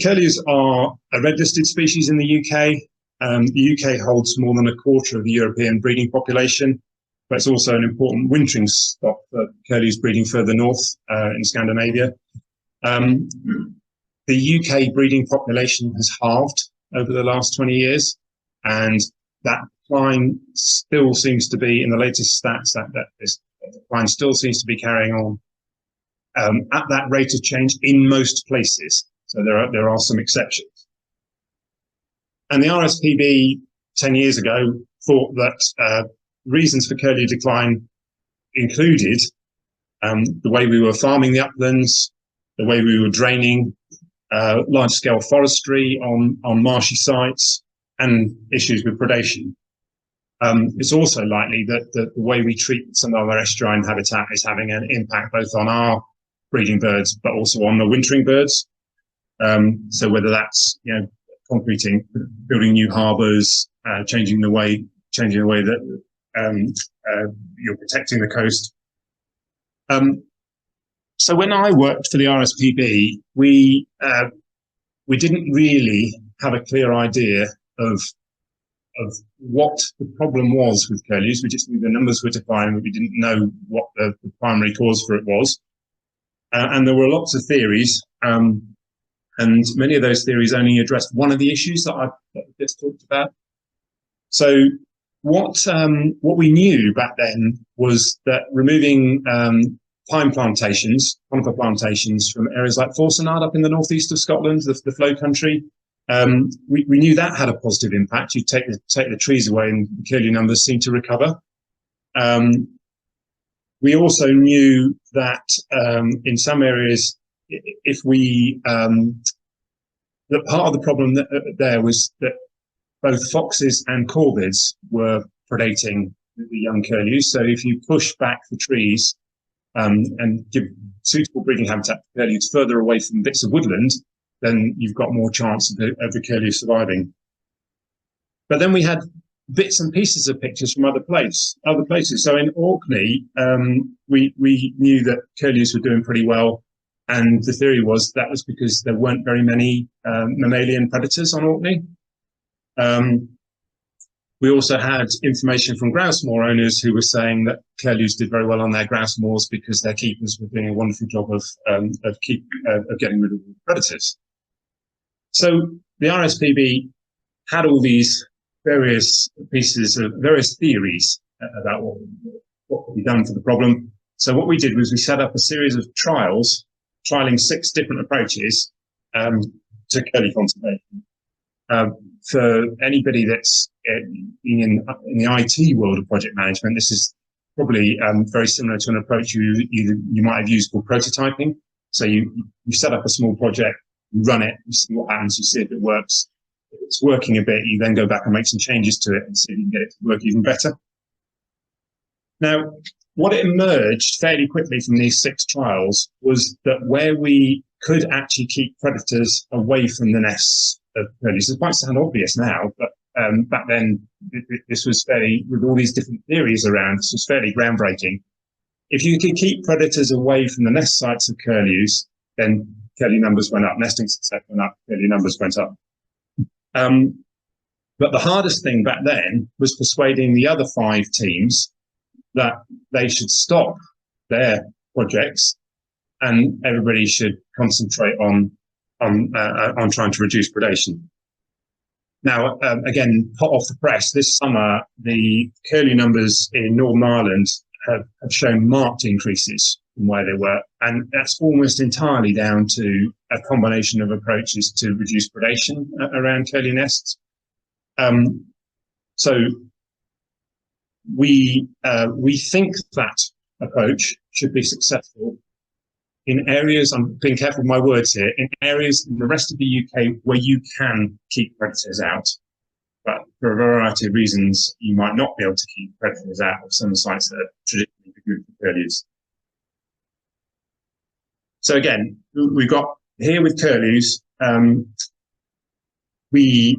curlews are a red-listed species in the UK. The UK holds more than a quarter of the European breeding population, but it's also an important wintering stock for curlews breeding further north in Scandinavia. The UK breeding population has halved over the last 20 years, and that decline still seems to be, in the latest stats, that this decline still seems to be carrying on at that rate of change in most places. So there are some exceptions. And the RSPB 10 years ago thought that reasons for curlew decline included the way we were farming the uplands, the way we were draining, large-scale forestry on marshy sites, and issues with predation. It's also likely that the way we treat some of our estuarine habitat is having an impact both on our breeding birds, but also on the wintering birds. So whether that's, concreting, building new harbours, changing the way that you're protecting the coast. So when I worked for the RSPB, we we didn't really have a clear idea of what the problem was with curlews. We just knew the numbers were declining, but we didn't know what the primary cause for it was. And there were lots of theories, and many of those theories only addressed one of the issues that I just talked about. So what we knew back then was that removing pine plantations, conifer plantations from areas like Forsenard up in the northeast of Scotland, the Flow country, we knew that had a positive impact. You take the trees away and the curlew numbers seem to recover. We also knew that in some areas, if we that part of the problem there was that both foxes and corvids were predating the young curlews. So if you push back the trees and give suitable breeding habitat for curlews further away from bits of woodland, then you've got more chance of the curlew surviving. But then we had bits and pieces of pictures from other places. So in Orkney, we knew that curlews were doing pretty well, and the theory was that was because there weren't very many mammalian predators on Orkney. We also had information from grouse moor owners who were saying that curlews did very well on their grouse moors because their keepers were doing a wonderful job of getting rid of the predators. So the RSPB had all these various theories about what could be done for the problem. So what we did was we set up a series of trialing 6 different approaches to curlew conservation. For anybody that's in the IT world of project management, this is probably very similar to an approach you might have used called prototyping. So you set up a small project, you run it, you see what happens, you see if it works. If it's working a bit, you then go back and make some changes to it and see if you can get it to work even better. Now, what emerged fairly quickly from these 6 trials was that where we could actually keep predators away from the nests of curlews, it might sound obvious now, but back then this was fairly, with all these different theories around, this was fairly groundbreaking. If you could keep predators away from the nest sites of curlews, then curlew numbers went up, nesting success went up, curlew numbers went up. But the hardest thing back then was persuading the other 5 teams that they should stop their projects and everybody should concentrate on trying to reduce predation. Now, again, hot off the press, this summer, the curlew numbers in Northern Ireland have shown marked increases from where they were. And that's almost entirely down to a combination of approaches to reduce predation around curlew nests. So we think that approach should be successful in areas, I'm being careful with my words here, in areas in the rest of the UK where you can keep predators out. But for a variety of reasons, you might not be able to keep predators out of some sites that are traditionally good for curlews. So again, we've got here with curlews, we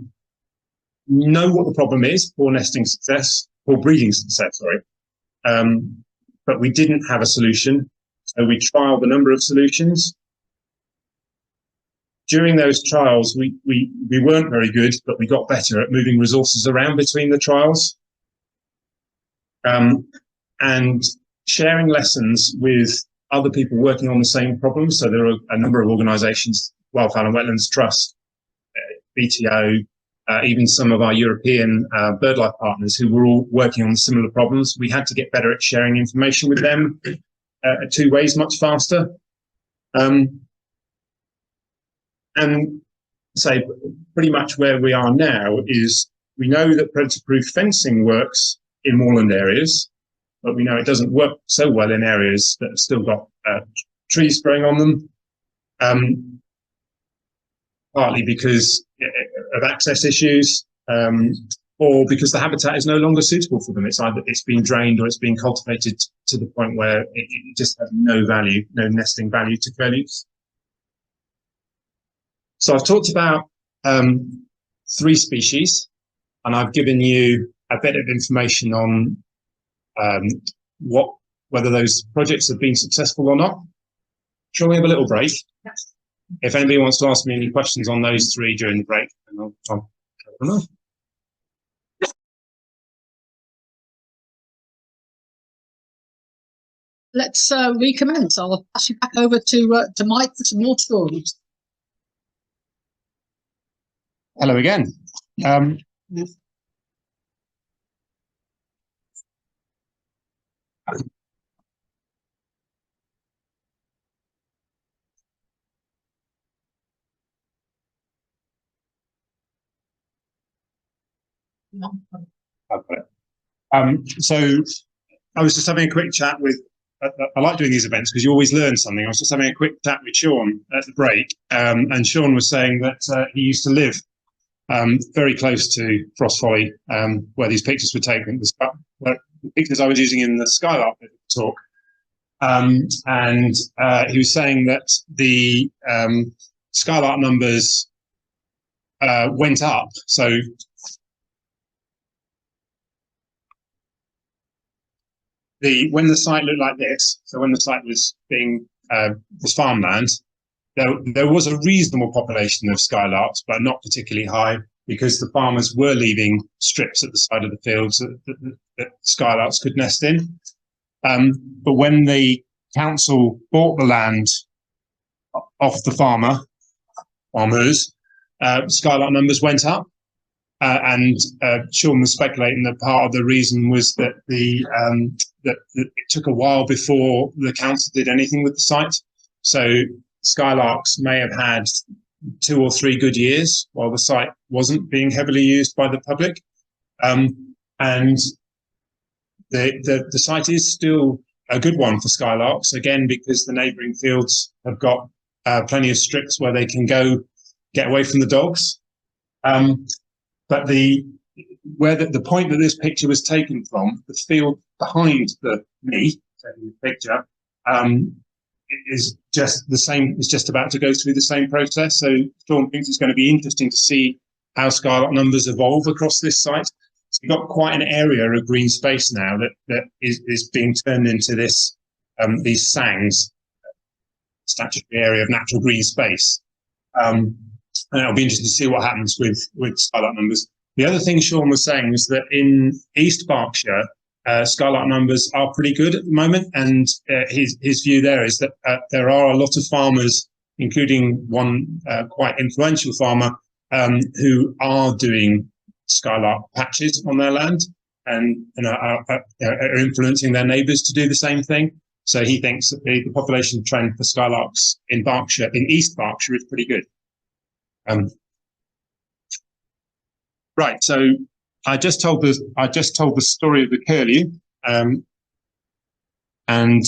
know what the problem is, poor nesting success, poor breeding success, but we didn't have a solution. So we trialed a number of solutions. During those trials, we weren't very good, but we got better at moving resources around between the trials and sharing lessons with other people working on the same problem. So there are a number of organisations, Wildfowl and Wetlands Trust, BTO, even some of our European birdlife partners who were all working on similar problems. We had to get better at sharing information with them 2 ways, much faster. And say pretty much where we are now is we know that predator-proof fencing works in moorland areas, but we know it doesn't work so well in areas that have still got trees growing on them, partly because of access issues, or because the habitat is no longer suitable for them. It's either it's been drained or it's been cultivated to the point where it just has no value, no nesting value to curlews. So I've talked about 3 species, and I've given you a bit of information on whether those projects have been successful or not. Shall we have a little break? Yes. if anybody wants to ask me any questions on those three during the break, then I'll go on. Let's recommence. I'll pass you back over to Mike for some more stories. Hello again. So I was just having a quick chat with, I like doing these events because you always learn something. I was just having a quick chat with Sean at the break, and Sean was saying that he used to live very close to Frost Folly, where these pictures were taken. The pictures I was using in the Skylark talk, and he was saying that the Skylark numbers went up. So when the site looked like this, so when the site was being was farmland, there was a reasonable population of skylarks, but not particularly high, because the farmers were leaving strips at the side of the fields that skylarks could nest in. But when the council bought the land off the farmers, skylark numbers went up. And Sean was speculating that part of the reason was that that it took a while before the council did anything with the site. So skylarks may have had 2 or 3 good years while the site wasn't being heavily used by the public. And the site is still a good one for skylarks, again, because the neighbouring fields have got plenty of strips where they can go get away from the dogs. But the point that this picture was taken from, the field behind me taking the picture, is just the same. It's just about to go through the same process. So Sean thinks it's going to be interesting to see how skylark numbers evolve across this site. So you've got quite an area of green space now that is being turned into this these SANGs, statutory area of natural green space. And it'll be interesting to see what happens with skylark numbers. The other thing Sean was saying is that in East Berkshire, skylark numbers are pretty good at the moment, and his view there is that there are a lot of farmers, including one quite influential farmer, who are doing skylark patches on their land and are influencing their neighbours to do the same thing. So he thinks that the population trend for skylarks in Berkshire, in East Berkshire, is pretty good. Right, so I just told the story of the curlew, and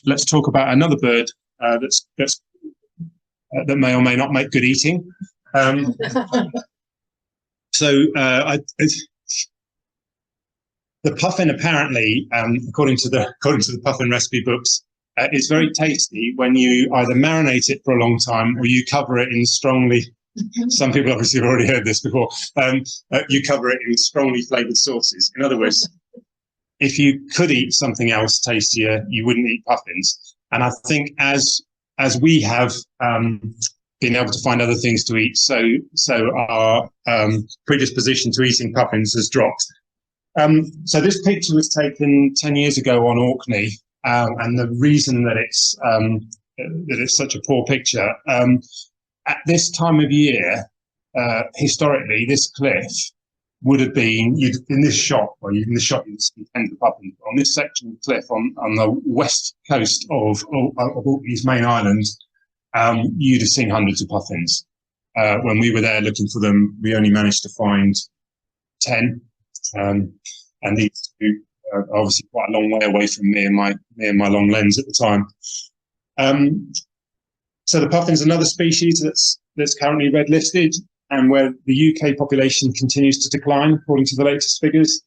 let's talk about another bird that may or may not make good eating. The puffin apparently, according to the puffin recipe books, is very tasty when you either marinate it for a long time or you cover it in strongly. Some people obviously have already heard this before. You cover it in strongly flavoured sauces. In other words, if you could eat something else tastier, you wouldn't eat puffins. And I think as we have been able to find other things to eat, so our predisposition to eating puffins has dropped. So this picture was taken 10 years ago on Orkney, and the reason that it's such a poor picture. At this time of year, historically, this cliff would have been, in this shot, you see tens of puffins. On this section of cliff on the west coast of Orkney's main island, you'd have seen hundreds of puffins. When we were there looking for them, we only managed to find 10. And these two are obviously quite a long way away from me and my long lens at the time. So the puffin's another species that's currently red listed, and where the UK population continues to decline according to the latest figures.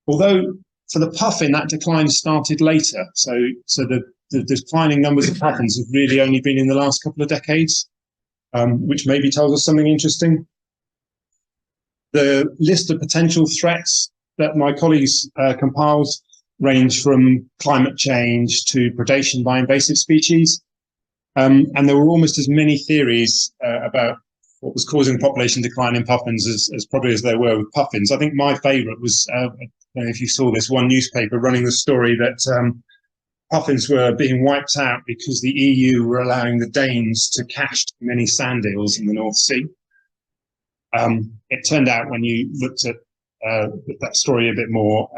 Although for the puffin, that decline started later. So the declining numbers of puffins have really only been in the last couple of decades, which maybe tells us something interesting. The list of potential threats that my colleagues compiled range from climate change to predation by invasive species. And there were almost as many theories about what was causing population decline in puffins as probably as there were with puffins. I think my favourite was, I don't know if you saw this, one newspaper running the story that puffins were being wiped out because the EU were allowing the Danes to catch many sand eels in the North Sea. It turned out when you looked at that story a bit more,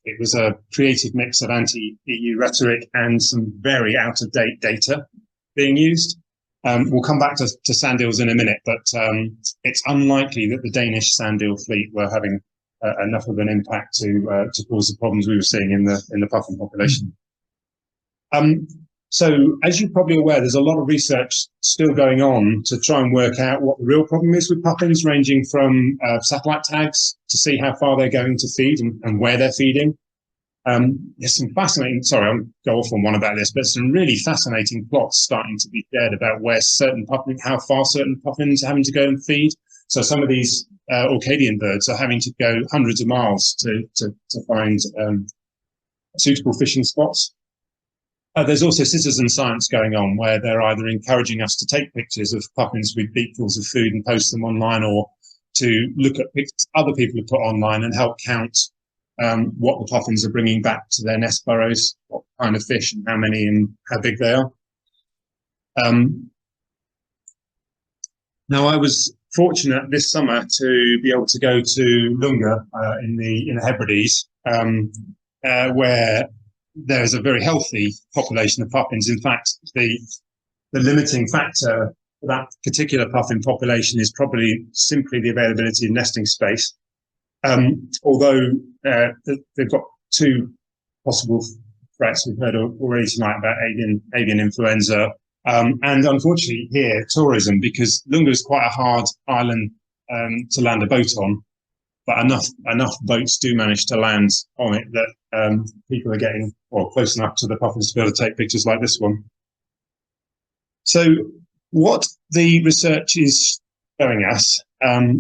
it was a creative mix of anti-EU rhetoric and some very out-of-date data being used. We'll come back to sand eels in a minute, but it's unlikely that the Danish sand eel fleet were having enough of an impact to cause the problems we were seeing in the puffin population. So, as you're probably aware, there's a lot of research still going on to try and work out what the real problem is with puffins, ranging from satellite tags to see how far they're going to feed and where they're feeding. There's some fascinating, sorry, I'll go off on one about this, but some really fascinating plots starting to be shared about where certain puffins, how far certain puffins are having to go and feed. So some of these Orcadian birds are having to go hundreds of miles to find suitable fishing spots. There's also citizen science going on where they're either encouraging us to take pictures of puffins with beakfuls of food and post them online, or to look at pictures other people have put online and help count what the puffins are bringing back to their nest burrows, what kind of fish and how many and how big they are. Now, I was fortunate this summer to be able to go to Lunga in the Hebrides, where there's a very healthy population of puffins. In fact, the limiting factor for that particular puffin population is probably simply the availability of nesting space. Although they've got two possible threats we've heard already tonight about avian influenza, and unfortunately here tourism, because Lunga is quite a hard island to land a boat on, but enough boats do manage to land on it that people are getting close enough to the puffins to be able to take pictures like this one. So what the research is showing us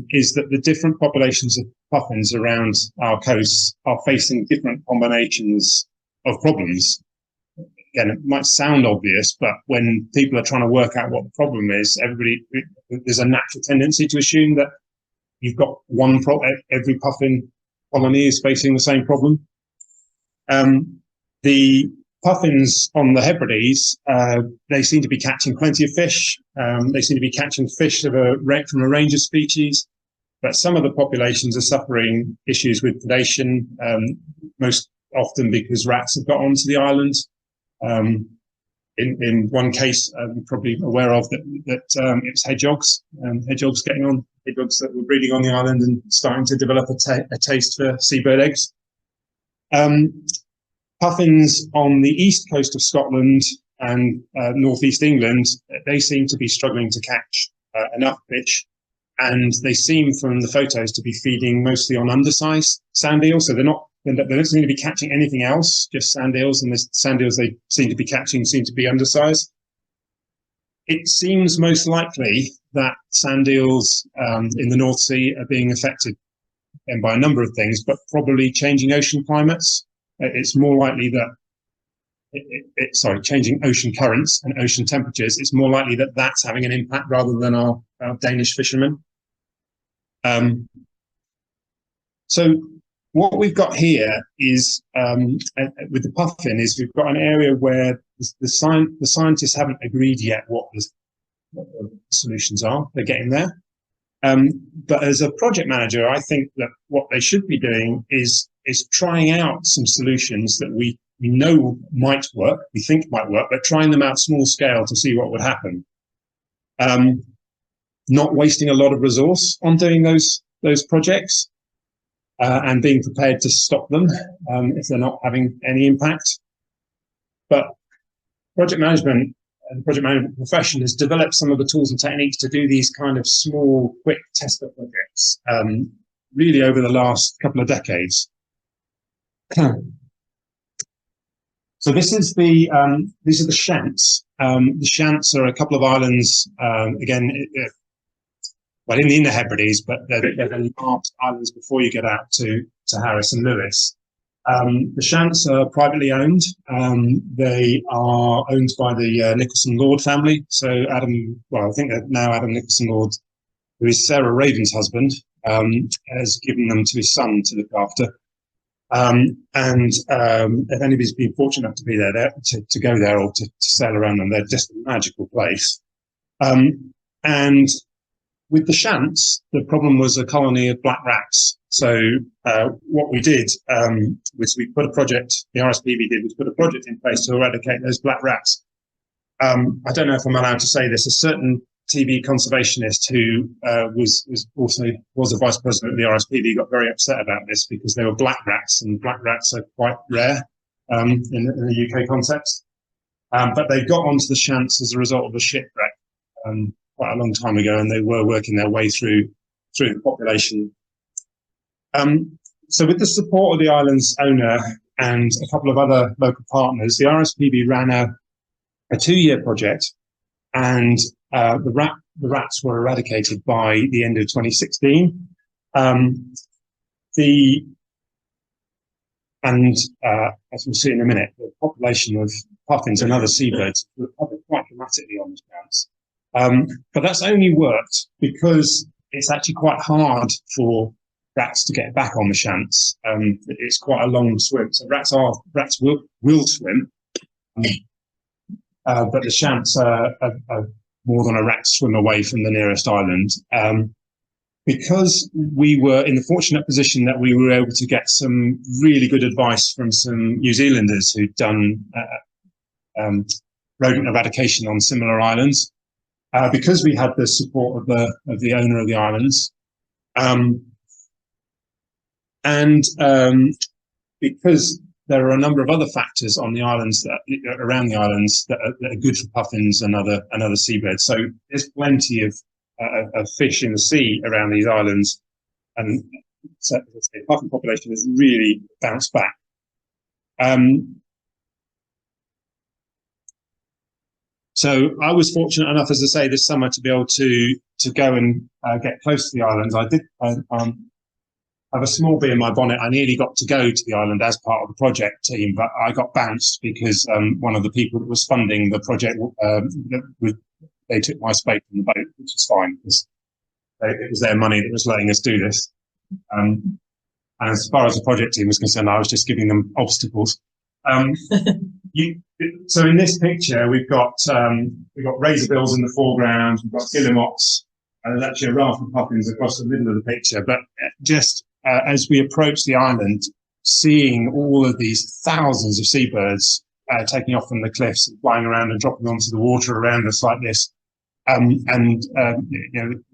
is that the different populations of puffins around our coasts are facing different combinations of problems. Again, it might sound obvious, but when people are trying to work out what the problem is, there's a natural tendency to assume that you've got one problem. Every puffin colony is facing the same problem. The puffins on the Hebrides, they seem to be catching plenty of fish. They seem to be catching fish from a range of species, but some of the populations are suffering issues with predation, most often because rats have got onto the island. In one case, you're probably aware of that it's hedgehogs that were breeding on the island and starting to develop a taste for seabird eggs. Puffins on the east coast of Scotland and northeast England, they seem to be struggling to catch enough fish, and they seem from the photos to be feeding mostly on undersized sand eels. So they don't seem to be catching anything else, just sand eels, and the sand eels they seem to be catching seem to be undersized. It seems most likely that sand eels in the North Sea are being affected by a number of things, but probably changing ocean climates. It's more likely that changing ocean currents and ocean temperatures. It's more likely that that's having an impact rather than our Danish fishermen. So what we've got here is with the puffin is we've got an area where the scientists haven't agreed yet what the solutions are. They're getting there. But as a project manager, I think that what they should be doing is trying out some solutions that we know might work, we think might work, but trying them out small scale to see what would happen. Not wasting a lot of resource on doing those projects, and being prepared to stop them if they're not having any impact. But project management and the project management profession has developed some of the tools and techniques to do these kind of small, quick tester projects really over the last couple of decades. So these are the Shants. The Shants are a couple of islands, again, in the Inner Hebrides, but they're the last islands before you get out to Harris and Lewis. The Shants are privately owned. They are owned by the Nicholson Lord family. So Adam, well, I think that now Adam Nicholson Lord, who is Sarah Raven's husband, has given them to his son to look after. If anybody's been fortunate enough to be there to go there or to sail around them, they're just a magical place. And with the Shants, the problem was a colony of black rats. So what we did was we put a project, the RSPB did, was put a project in place to eradicate those black rats. I don't know if I'm allowed to say this, a certain TV conservationist who was a vice president of the RSPB got very upset about this because they were black rats, and black rats are quite rare in the UK context. But they got onto the Shants as a result of a shipwreck quite a long time ago, and they were working their way through the population. So with the support of the island's owner and a couple of other local partners, the RSPB ran a 2-year project, and the rats were eradicated by the end of 2016. As we'll see in a minute, the population of puffins and other seabirds recovered quite dramatically on the Shants. But that's only worked because it's actually quite hard for rats to get back on the Shants. It's quite a long swim, so rats will swim, but the Shants are more than a rat's swim away from the nearest island. Because we were in the fortunate position that we were able to get some really good advice from some New Zealanders who'd done rodent eradication on similar islands, because we had the support of the owner of the islands, because there are a number of other factors on the islands around the islands that are good for puffins and other seabirds. So there's plenty of fish in the sea around these islands, and so the puffin population has really bounced back. So I was fortunate enough, as I say, this summer to be able to go and get close to the islands. I did have a small bee in my bonnet. I nearly got to go to the island as part of the project team, but I got bounced because one of the people that was funding the project, they took my space on the boat, which is fine because it was their money that was letting us do this. And as far as the project team was concerned, I was just giving them obstacles. So in this picture, we've got razorbills in the foreground, we've got guillemots, and there's actually a raft of puffins across the middle of the picture. But just as we approach the island, seeing all of these thousands of seabirds taking off from the cliffs and flying around and dropping onto the water around us like this,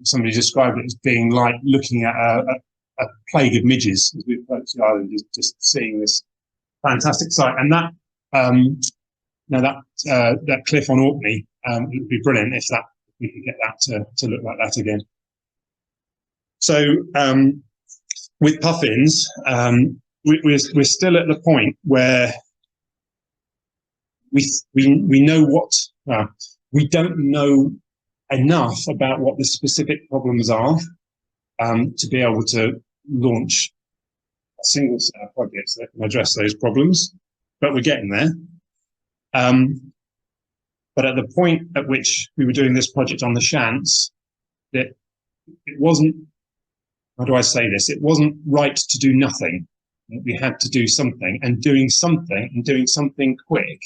somebody described it as being like looking at a plague of midges as we approach the island, just seeing this fantastic sight. And that cliff on Orkney, it would be brilliant if we could get that to look like that again. So with puffins, we're still at the point where we know we don't know enough about what the specific problems are to be able to launch a single set of projects that can address those problems, but we're getting there. But at the point at which we were doing this project on the Shants, that it wasn't, how do I say this? It wasn't right to do nothing. We had to do something, and doing something quick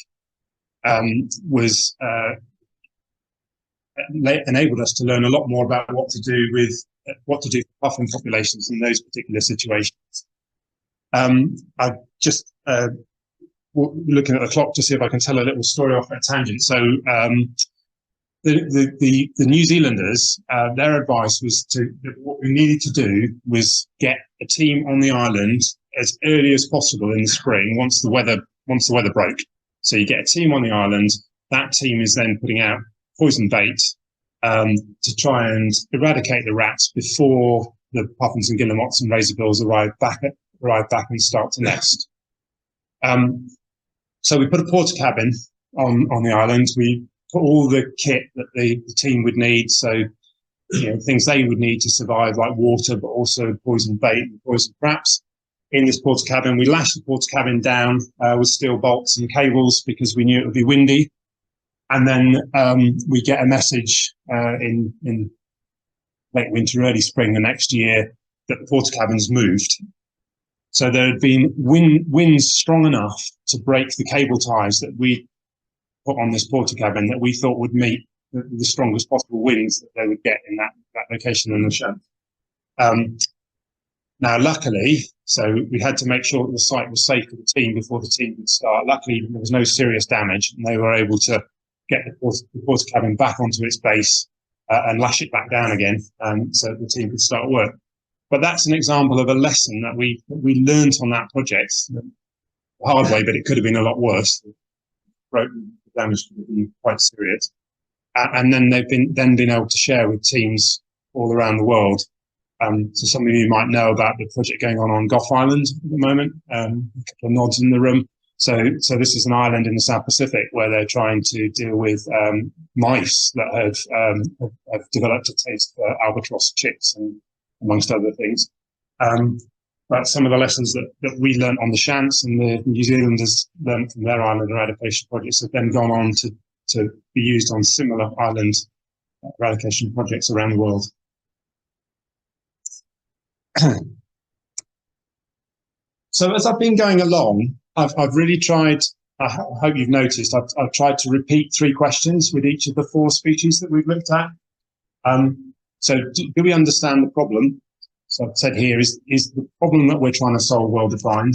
enabled us to learn a lot more about what to do for puffin populations in those particular situations. I just looking at the clock to see if I can tell a little story off at a tangent. So the New Zealanders, their advice was what we needed to do was get a team on the island as early as possible in the spring once the weather broke. So you get a team on the island. That team is then putting out poison bait to try and eradicate the rats before the puffins and guillemots and razorbills arrive back and start to nest. So we put a porta cabin on the island. We put all the kit that the team would need, so things they would need to survive, like water, but also poison bait and poison traps. in this porta cabin. We lashed the porta cabin down with steel bolts and cables because we knew it would be windy. And then we get a message in late winter, early spring the next year that the porta cabin's moved. So there had been winds strong enough to break the cable ties that we put on this porta cabin that we thought would meet the strongest possible winds that they would get in that location in the shunt. Now, luckily, so we had to make sure that the site was safe for the team before the team could start. Luckily, there was no serious damage, and they were able to get the porta cabin back onto its base and lash it back down again, so the team could start work. But that's an example of a lesson that we learned on that project, the hard way, but it could have been a lot worse. The damage could have been quite serious. And then they've been able to share with teams all around the world. So some of you might know about the project going on Gough Island at the moment. A couple of nods in the room. So this is an island in the South Pacific where they're trying to deal with mice that have developed a taste for albatross chicks and amongst other things. But some of the lessons that we learned on the Shants and the New Zealanders learned from their island eradication projects have then gone on to be used on similar island eradication projects around the world. So as I've been going along, I've really tried, I hope you've noticed, I've tried to repeat 3 questions with each of the 4 species that we've looked at. So do we understand the problem? So I've said here, is the problem that we're trying to solve well defined?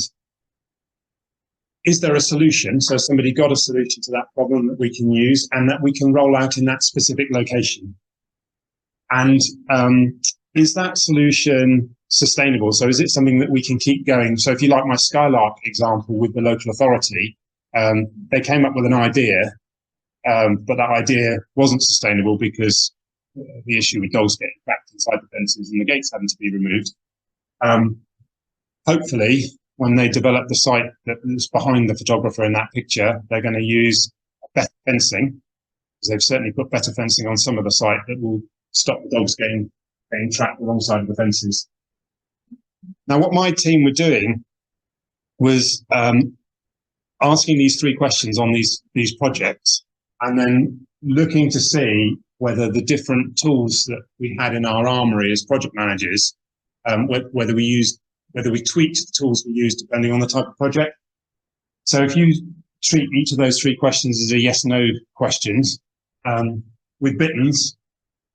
Is there a solution? So somebody got a solution to that problem that we can use and that we can roll out in that specific location? And is that solution sustainable? So is it something that we can keep going? So if you like my Skylark example with the local authority, they came up with an idea, but that idea wasn't sustainable because the issue with dogs getting trapped inside the fences and the gates having to be removed. Hopefully, when they develop the site that's behind the photographer in that picture, they're going to use better fencing, because they've certainly put better fencing on some of the site that will stop the dogs getting trapped alongside of the fences. Now, what my team were doing was asking these 3 questions on these projects, and then looking to see whether the different tools that we had in our armory as project managers, whether we tweaked the tools we used depending on the type of project. So if you treat each of those 3 questions as a yes/no questions, with Bitterns,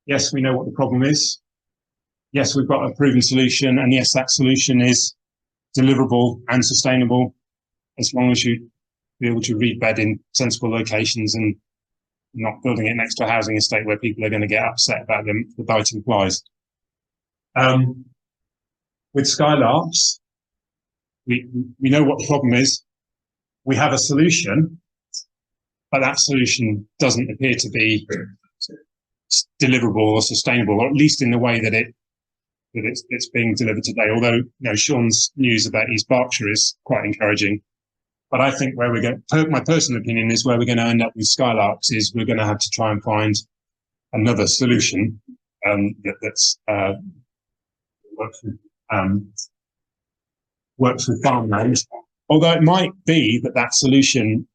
yes, we know what the problem is. Yes, we've got a proven solution, and yes, that solution is deliverable and sustainable as long as you be able to rebed in sensible locations and not building it next to a housing estate where people are going to get upset about the biting flies. With Skylarks, we know what the problem is. We have a solution, but that solution doesn't appear to be deliverable or sustainable, or at least in the way that it's being delivered today. Although, you know, Sean's news about East Berkshire is quite encouraging. But I think where we're going, my personal opinion is where we're going to end up with Skylarks is we're going to have to try and find another solution that's works with farmland. Although it might be that solution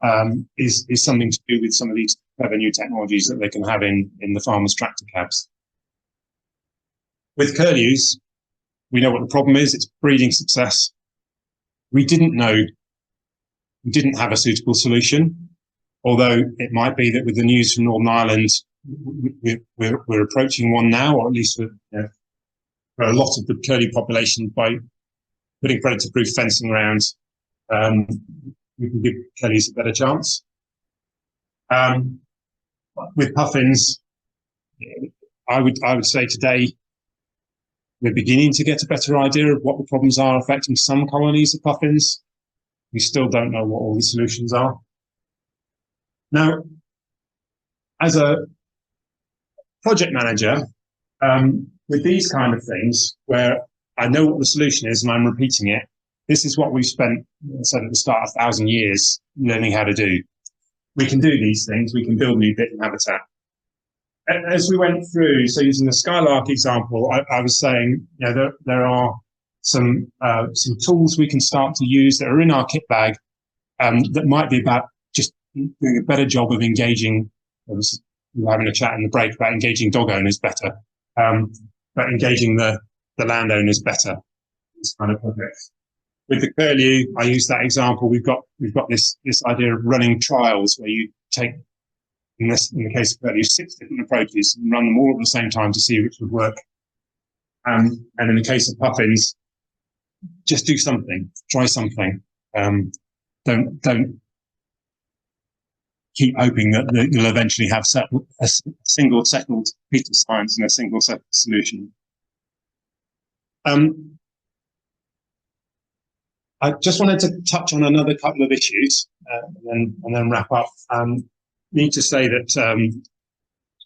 is something to do with some of these clever new technologies that they can have in the farmers' tractor cabs. With curlews, we know what the problem is. It's breeding success. We didn't have a suitable solution, although it might be that with the news from Northern Ireland, we're approaching one now, or at least for a lot of the curlew population, by putting predator-proof fencing around, we can give curlews a better chance. With puffins, I would say today we're beginning to get a better idea of what the problems are affecting some colonies of puffins. We still don't know what all the solutions are. Now, as a project manager, with these kind of things, where I know what the solution is and I'm repeating it, this is what we've spent, said at the start, 1,000 years learning how to do. We can do these things. We can build new Bittern habitat. As we went through, so using the Skylark example, I was saying, there are some tools we can start to use that are in our kit bag, that might be about just doing a better job of engaging. We were having a chat in the break about engaging dog owners better, but engaging the landowners better. This kind of projects. With the Curlew, I use that example. We've got this idea of running trials where you take, in the case of Curlew, 6 different approaches and run them all at the same time to see which would work. And in the case of puffins, just do something, try something. Don't keep hoping that you'll eventually have a single settled piece of science and a single settled solution. I just wanted to touch on another couple of issues and then wrap up. Need to say that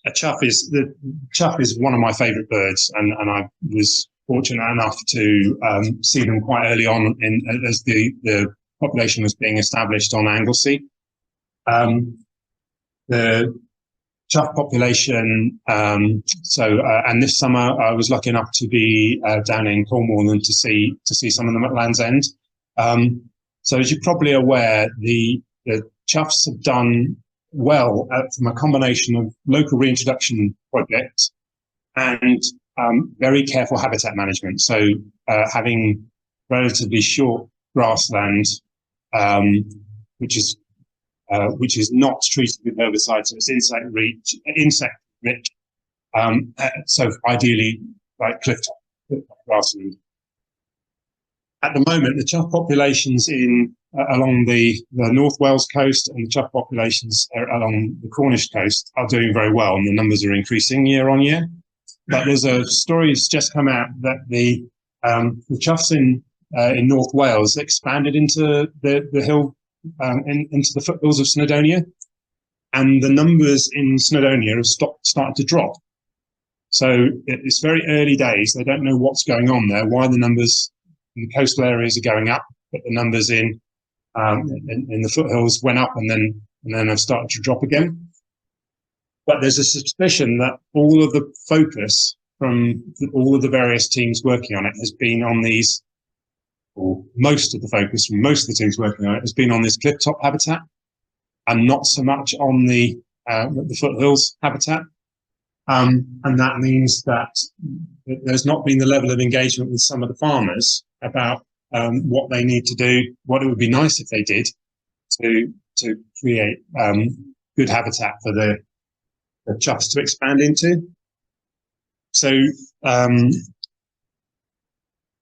a chough is one of my favourite birds, and I was fortunate enough to see them quite early on as the population was being established on Anglesey. The chough population. And this summer I was lucky enough to be down in Cornwall and to see some of them at Land's End. So as you're probably aware, the choughs have done well from a combination of local reintroduction projects and very careful habitat management. So having relatively short grassland, which is not treated with herbicides, so it's insect rich. So ideally, like cliff top grassland. At the moment, the chough populations along the North Wales coast and the chough populations along the Cornish coast are doing very well, and the numbers are increasing year on year. But there's a story that's just come out that the choughs in North Wales expanded into the hill, into the foothills of Snowdonia, and the numbers in Snowdonia have started to drop. So it's very early days. They don't know what's going on there, why the numbers in the coastal areas are going up, but the numbers in the foothills went up and then have started to drop again. But there's a suspicion that all of the focus from all of the various teams working on it has been on these, or most of the focus from most of the teams working on it has been on this cliff top habitat, and not so much on the foothills habitat. And that means that there's not been the level of engagement with some of the farmers about what they need to do, what it would be nice if they did to create good habitat for the choughs to expand into. So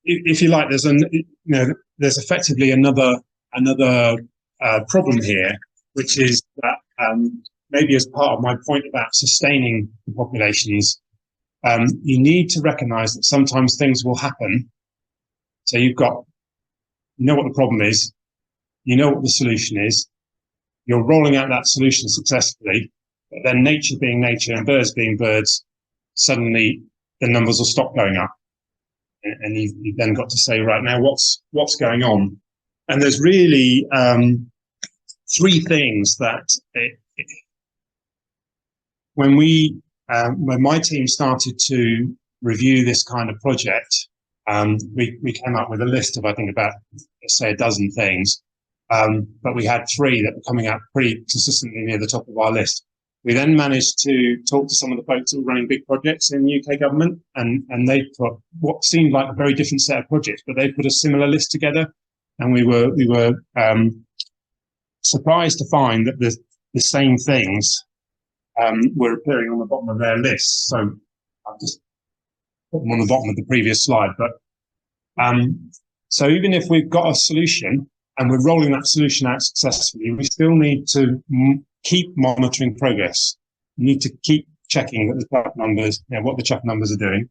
if you like, there's effectively another problem here, which is that maybe as part of my point about sustaining the populations, you need to recognise that sometimes things will happen. So you know what the problem is, you know what the solution is, you're rolling out that solution successfully, but then nature being nature and birds being birds, suddenly the numbers will stop going up. And you've then got to say, right now, what's going on? And there's really 3 things that when my team started to review this kind of project, we came up with a list of, I think, about, say, a dozen things. But we had 3 that were coming out pretty consistently near the top of our list. We then managed to talk to some of the folks that were running big projects in the UK government, and they put what seemed like a very different set of projects, but they put a similar list together. And we were surprised to find that the same things were appearing on the bottom of their list. So I've just put them on the bottom of the previous slide. But so even if we've got a solution and we're rolling that solution out successfully, we still need to keep monitoring progress. We need to keep checking that the chough numbers, what the chough numbers are doing.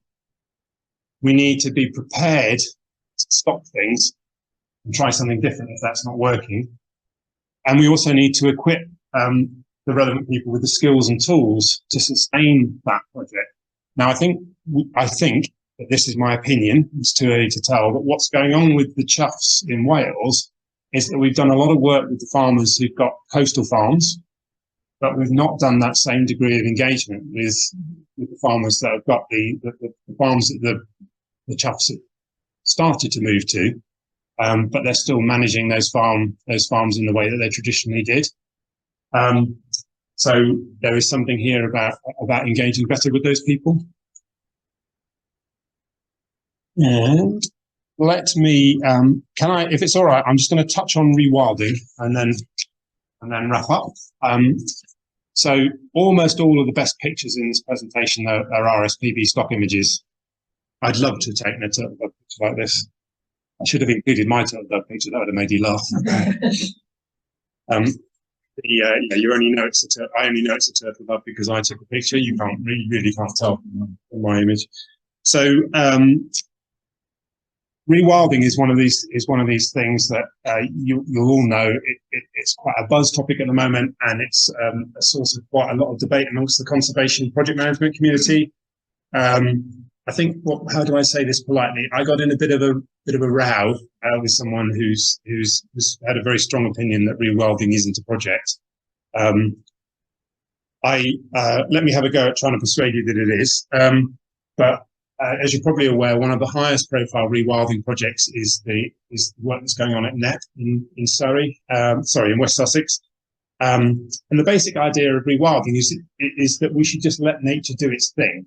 We need to be prepared to stop things and try something different if that's not working. And we also need to equip the relevant people with the skills and tools to sustain that project. Now, I think that this is my opinion, it's too early to tell, but what's going on with the choughs in Wales is that we've done a lot of work with the farmers who've got coastal farms, but we've not done that same degree of engagement with the farmers that have got the farms that the choughs started to move to, but they're still managing those farms in the way that they traditionally did. So there is something here about engaging better with those people. And let me, if it's all right, I'm just going to touch on rewilding and then wrap up. So almost all of the best pictures in this presentation are RSPB stock images. I'd love to have taken a turtle dove picture like this. I should have included my turtle dove picture. That would have made you laugh. You only know it's I only know it's a turtle dove because I took a picture. You really can't tell from my image. So rewilding is one of these things that you'll all know. It's quite a buzz topic at the moment, and it's a source of quite a lot of debate amongst the conservation project management community. I think, how do I say this politely? I got in a bit of a row with someone who's had a very strong opinion that rewilding isn't a project. Let me have a go at trying to persuade you that it is. But as you're probably aware, one of the highest profile rewilding projects is the work that's going on at NET in Surrey, in West Sussex. And the basic idea of rewilding is that we should just let nature do its thing.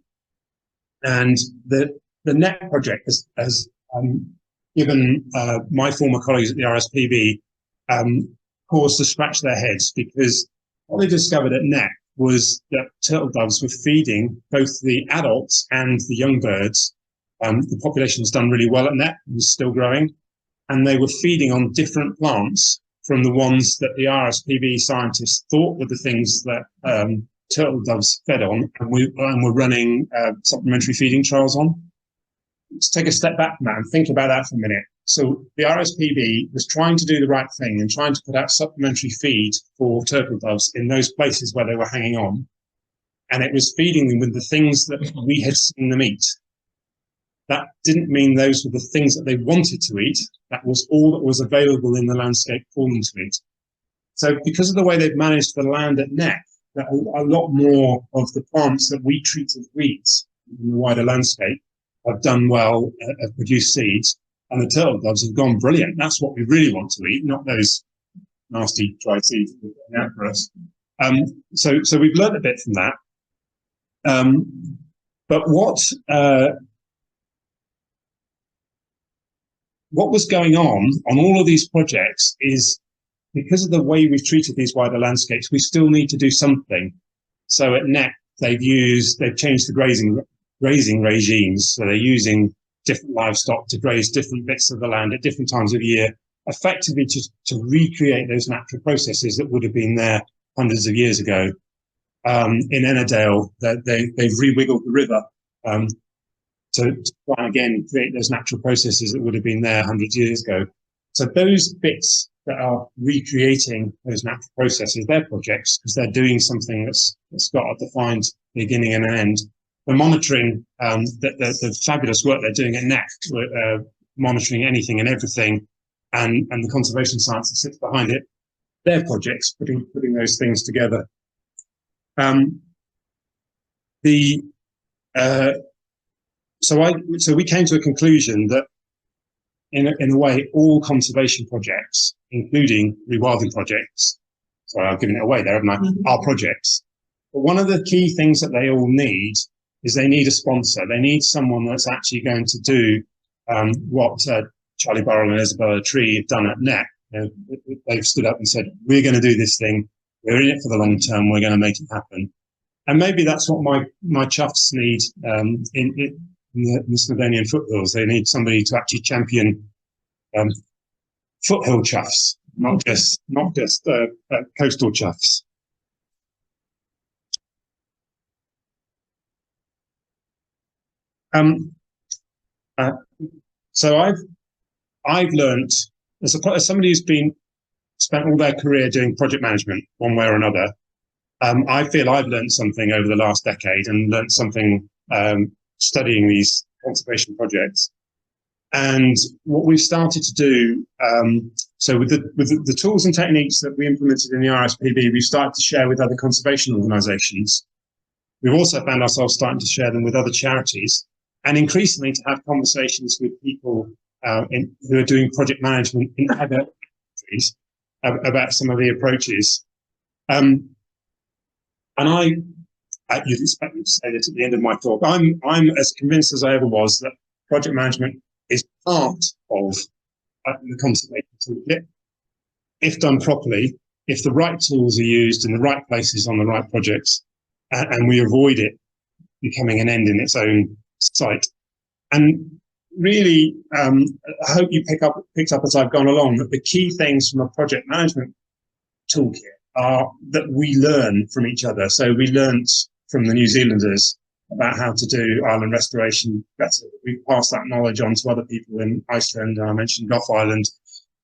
And the NET project has given my former colleagues at the RSPB cause to scratch their heads, because what they discovered at NET was that turtle doves were feeding both the adults and the young birds. The population has done really well at NET and is still growing, and they were feeding on different plants from the ones that the RSPB scientists thought were the things that turtle doves fed on, and we're running supplementary feeding trials on. Let's take a step back from that and think about that for a minute. So the RSPB was trying to do the right thing and trying to put out supplementary feed for turtle doves in those places where they were hanging on, and it was feeding them with the things that we had seen them eat. That didn't mean those were the things that they wanted to eat. That was all that was available in the landscape for them to eat. So because of the way they've managed the land at NET, that a lot more of the plants that we treat as weeds in the wider landscape have done well, have produced seeds, and the turtle doves have gone brilliant. That's what we really want to eat, not those nasty dried seeds that are going out for us. So we've learned a bit from that. But what was going on all of these projects is, because of the way we've treated these wider landscapes, we still need to do something. So at NET, they've changed the grazing regimes. So they're using different livestock to graze different bits of the land at different times of year, effectively to recreate those natural processes that would have been there hundreds of years ago. In Ennerdale, they've re-wiggled the river to try again create those natural processes that would have been there hundreds of years ago. So those bits that are recreating those natural processes, they're projects, because they're doing something that's got a defined beginning and an end. We're monitoring the fabulous work they're doing at NET, monitoring anything and everything, and the conservation science that sits behind it. They're projects, putting those things together. So we came to a conclusion that in a way, all conservation projects, including rewilding projects, sorry, I've given it away there, haven't I? Are projects. But one of the key things that they all need is they need a sponsor. They need someone that's actually going to do what Charlie Burrell and Isabella Tree have done at NET. They've stood up and said, we're going to do this thing. We're in it for the long term. We're going to make it happen. And maybe that's what my chuffs need in the Slovenian foothills. They need somebody to actually champion foothill chuffs, not just coastal chuffs. So I've learned, as somebody who's spent all their career doing project management one way or another, I feel I've learned something over the last decade, and learned something studying these conservation projects. And what we've started to do, so with the tools and techniques that we implemented in the RSPB, we've started to share with other conservation organisations. We've also found ourselves starting to share them with other charities, and increasingly to have conversations with people who are doing project management in other countries about some of the approaches. And you'd expect me to say this at the end of my talk. I'm as convinced as I ever was that project management is part of the conservation toolkit. If done properly, if the right tools are used in the right places on the right projects, and we avoid it becoming an end in its own sight. And really, I hope you picked up as I've gone along that the key things from a project management toolkit are that we learn from each other. So we learnt from the New Zealanders about how to do island restoration better. We pass that knowledge on to other people in Iceland. I mentioned Gough Island,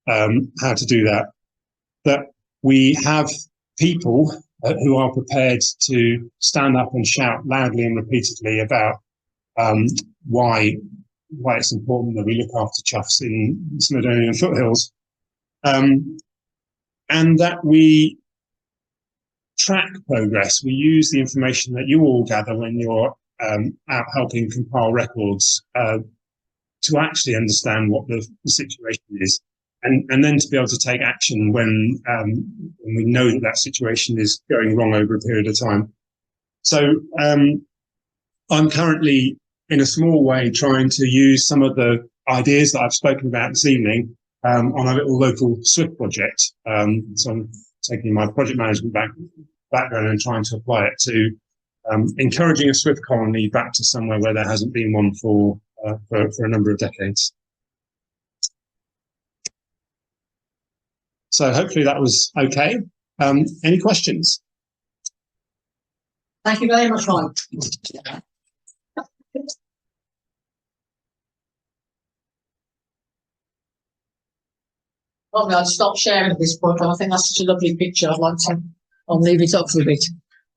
how to do that. That we have people who are prepared to stand up and shout loudly and repeatedly about why it's important that we look after choughs in the Snowdonian foothills, and that we track progress. We use the information that you all gather when you're out helping compile records to actually understand what the situation is. And then to be able to take action when we know that situation is going wrong over a period of time. So I'm currently, in a small way, trying to use some of the ideas that I've spoken about this evening on a little local SWIFT project. So I'm taking my project management background and trying to apply it to encouraging a SWIFT colony back to somewhere where there hasn't been one for a number of decades. So hopefully that was okay. Any questions? Thank you very much, Mike. Probably I'd stop sharing at this point, but I think that's such a lovely picture. I'll leave it up for a bit.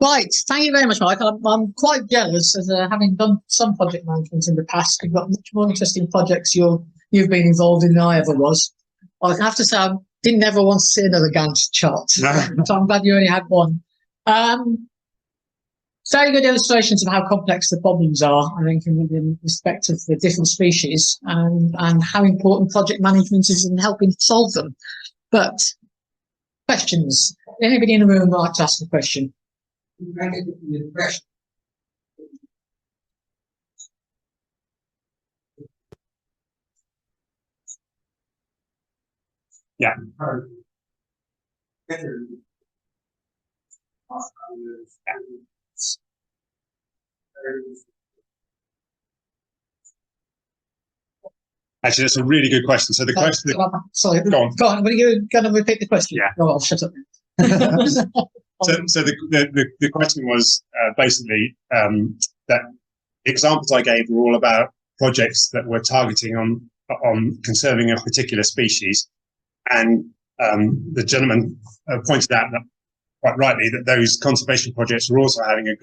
Right, thank you very much, Mike. I'm quite jealous as having done some project management in the past. You've got much more interesting projects you've been involved in than I ever was. I have to say I didn't ever want to see another Gantt chart, so I'm glad you only had one. Very good illustrations of how complex the problems are, I think, in respect of the different species and how important project management is in helping solve them. But questions? Anybody in the room would like to ask a question? Yeah. Actually, that's a really good question. So the question. Sorry, go on. Are you going to repeat the question? Yeah. No, I'll shut up. So the question was basically that the examples I gave were all about projects that were targeting on conserving a particular species, and the gentleman pointed out that quite rightly that those conservation projects were also having a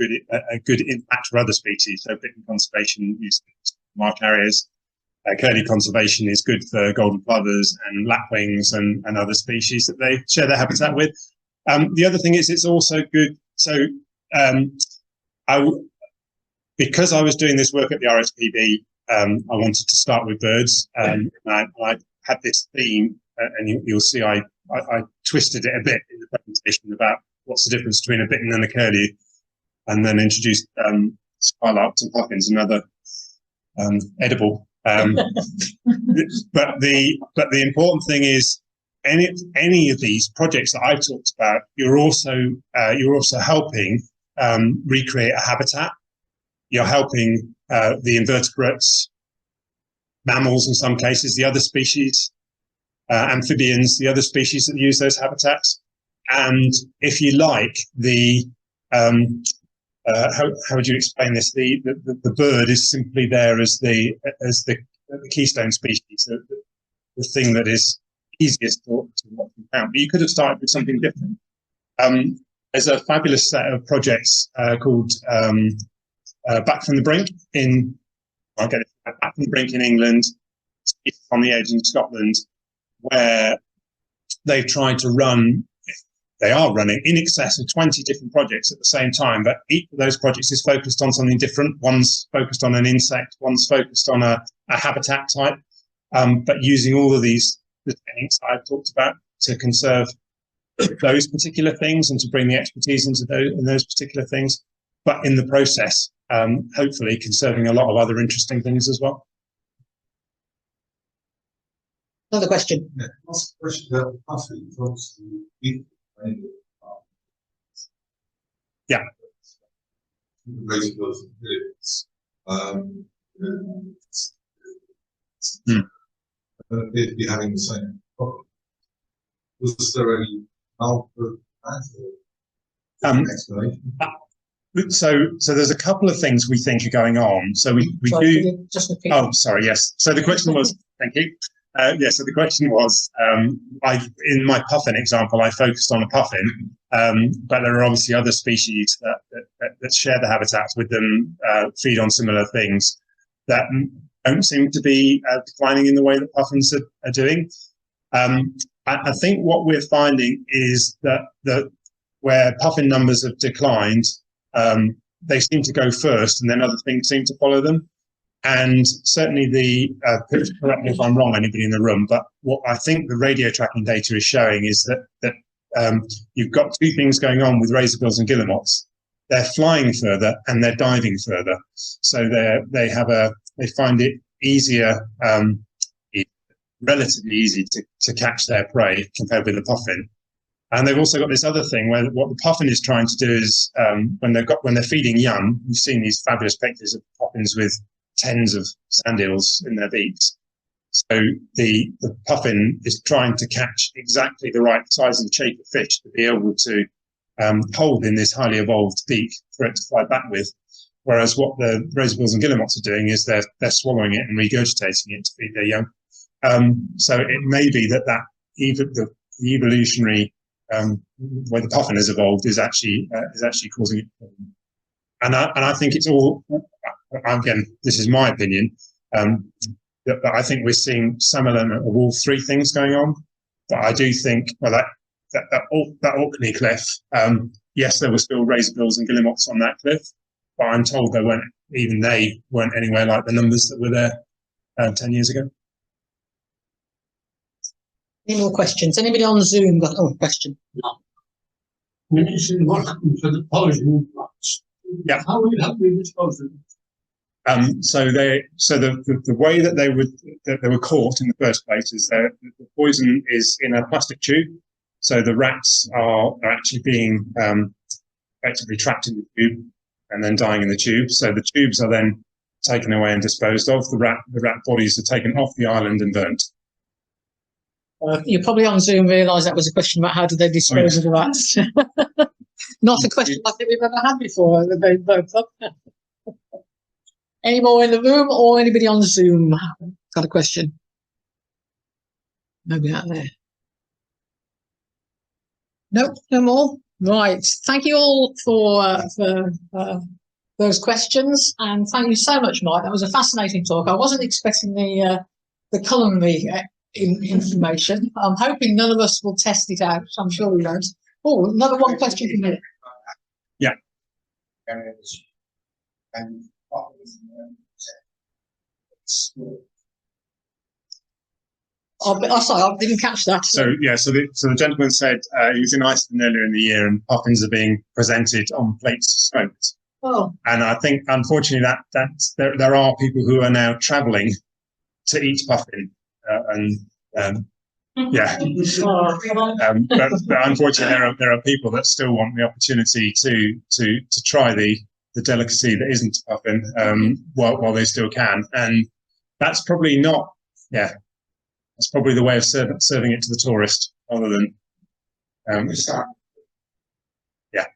good impact for other species. So Bittern conservation used mark areas. Curlew conservation is good for golden plovers and lapwings and other species that they share their habitat with. The other thing is it's also good. So because I was doing this work at the RSPB, I wanted to start with birds. I had this theme, and you'll see I twisted it a bit in the presentation about what's the difference between a bittern and a curlew, and then introduced skylarks and puffins, another edible. But the important thing is any of these projects that I've talked about, you're also helping recreate a habitat. You're helping the invertebrates, mammals in some cases, the other species, amphibians, the other species that use those habitats. And if you like, how would you explain this? The bird is simply there as the keystone species, the thing that is easiest to watch and count. But you could have started with something different. There's a fabulous set of projects called Back from the Brink Back from the Brink in England, on the Edge in Scotland, where they've tried to they are running in excess of 20 different projects at the same time, but each of those projects is focused on something different. One's focused on an insect, one's focused on a habitat type. but using all of the techniques I've talked about to conserve those particular things and to bring the expertise into those particular things, but in the process, hopefully conserving a lot of other interesting things as well. Another question. Yeah, what's the question about puffin? Yeah. They'd be having the same problem. Was there any explanation? So there's a couple of things we think are going on. So we do. Just repeat. Oh, sorry. Yes. So the question was. Thank you. So the question was, in my puffin example, I focused on a puffin, but there are obviously other species that share the habitats with them, feed on similar things that don't seem to be declining in the way that puffins are doing. I think what we're finding is that where puffin numbers have declined, they seem to go first, and then other things seem to follow them. And certainly correct me if I'm wrong, anybody in the room, but what I think the radio tracking data is showing is that you've got two things going on with razorbills and guillemots. They're flying further and they're diving further. So they find it easier, relatively easy to catch their prey compared with the puffin. And they've also got this other thing where what the puffin is trying to do is when they're feeding young, you've seen these fabulous pictures of puffins with tens of sand eels in their beaks. So the puffin is trying to catch exactly the right size and shape of fish to be able to hold in this highly evolved beak for it to fly back with. Whereas what the razorbills and guillemots are doing is they're swallowing it and regurgitating it to feed their young. So it may be that even the evolutionary where the puffin has evolved is actually causing it. And I think it's all. Again, this is my opinion, but I think we're seeing some element of all three things going on. But I do think, well, that Orkney cliff, yes, there were still razorbills and guillemots on that cliff, but I'm told they weren't anywhere like the numbers that were there 10 years ago. Any more questions? Anybody on Zoom got a question? No. You mentioned what happened to the polishing plots. Yeah. How would we dispose of them? So the way that they were caught in the first place is the poison is in a plastic tube. So the rats are actually being effectively trapped in the tube and then dying in the tube. So the tubes are then taken away and disposed of. The rat bodies are taken off the island and burnt. You probably on Zoom realise that was a question about how did they dispose of the rats. Not a question I think we've ever had before. Any more in the room or anybody on Zoom got a question? Nobody out there. Nope, no more. Right. Thank you all for those questions, and thank you so much, Mike. That was a fascinating talk. I wasn't expecting the culinary information. I'm hoping none of us will test it out. I'm sure we won't. Oh, another one question from me. Yeah. Sorry, I didn't catch that. So the gentleman said he was in Iceland earlier in the year, and puffins are being presented on plates smoked. Oh. And I think, unfortunately, that there are people who are now travelling to eat puffin, yeah. But unfortunately, there are people that still want the opportunity to try the delicacy that isn't puffin while they still can, and that's probably not. Yeah, that's probably the way of serving it to the tourist rather than. Yeah.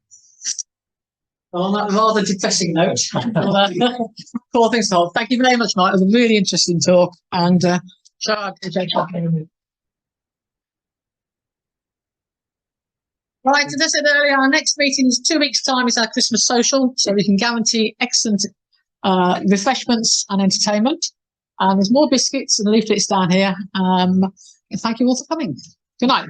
On that rather depressing note, poor things to hold. Thank you very much, Mike. It was a really interesting talk, and shout out to Jake. Right, as I said earlier, our next meeting is 2 weeks' time. Is our Christmas social, so we can guarantee excellent refreshments and entertainment. And there's more biscuits and leaflets down here. And thank you all for coming. Good night.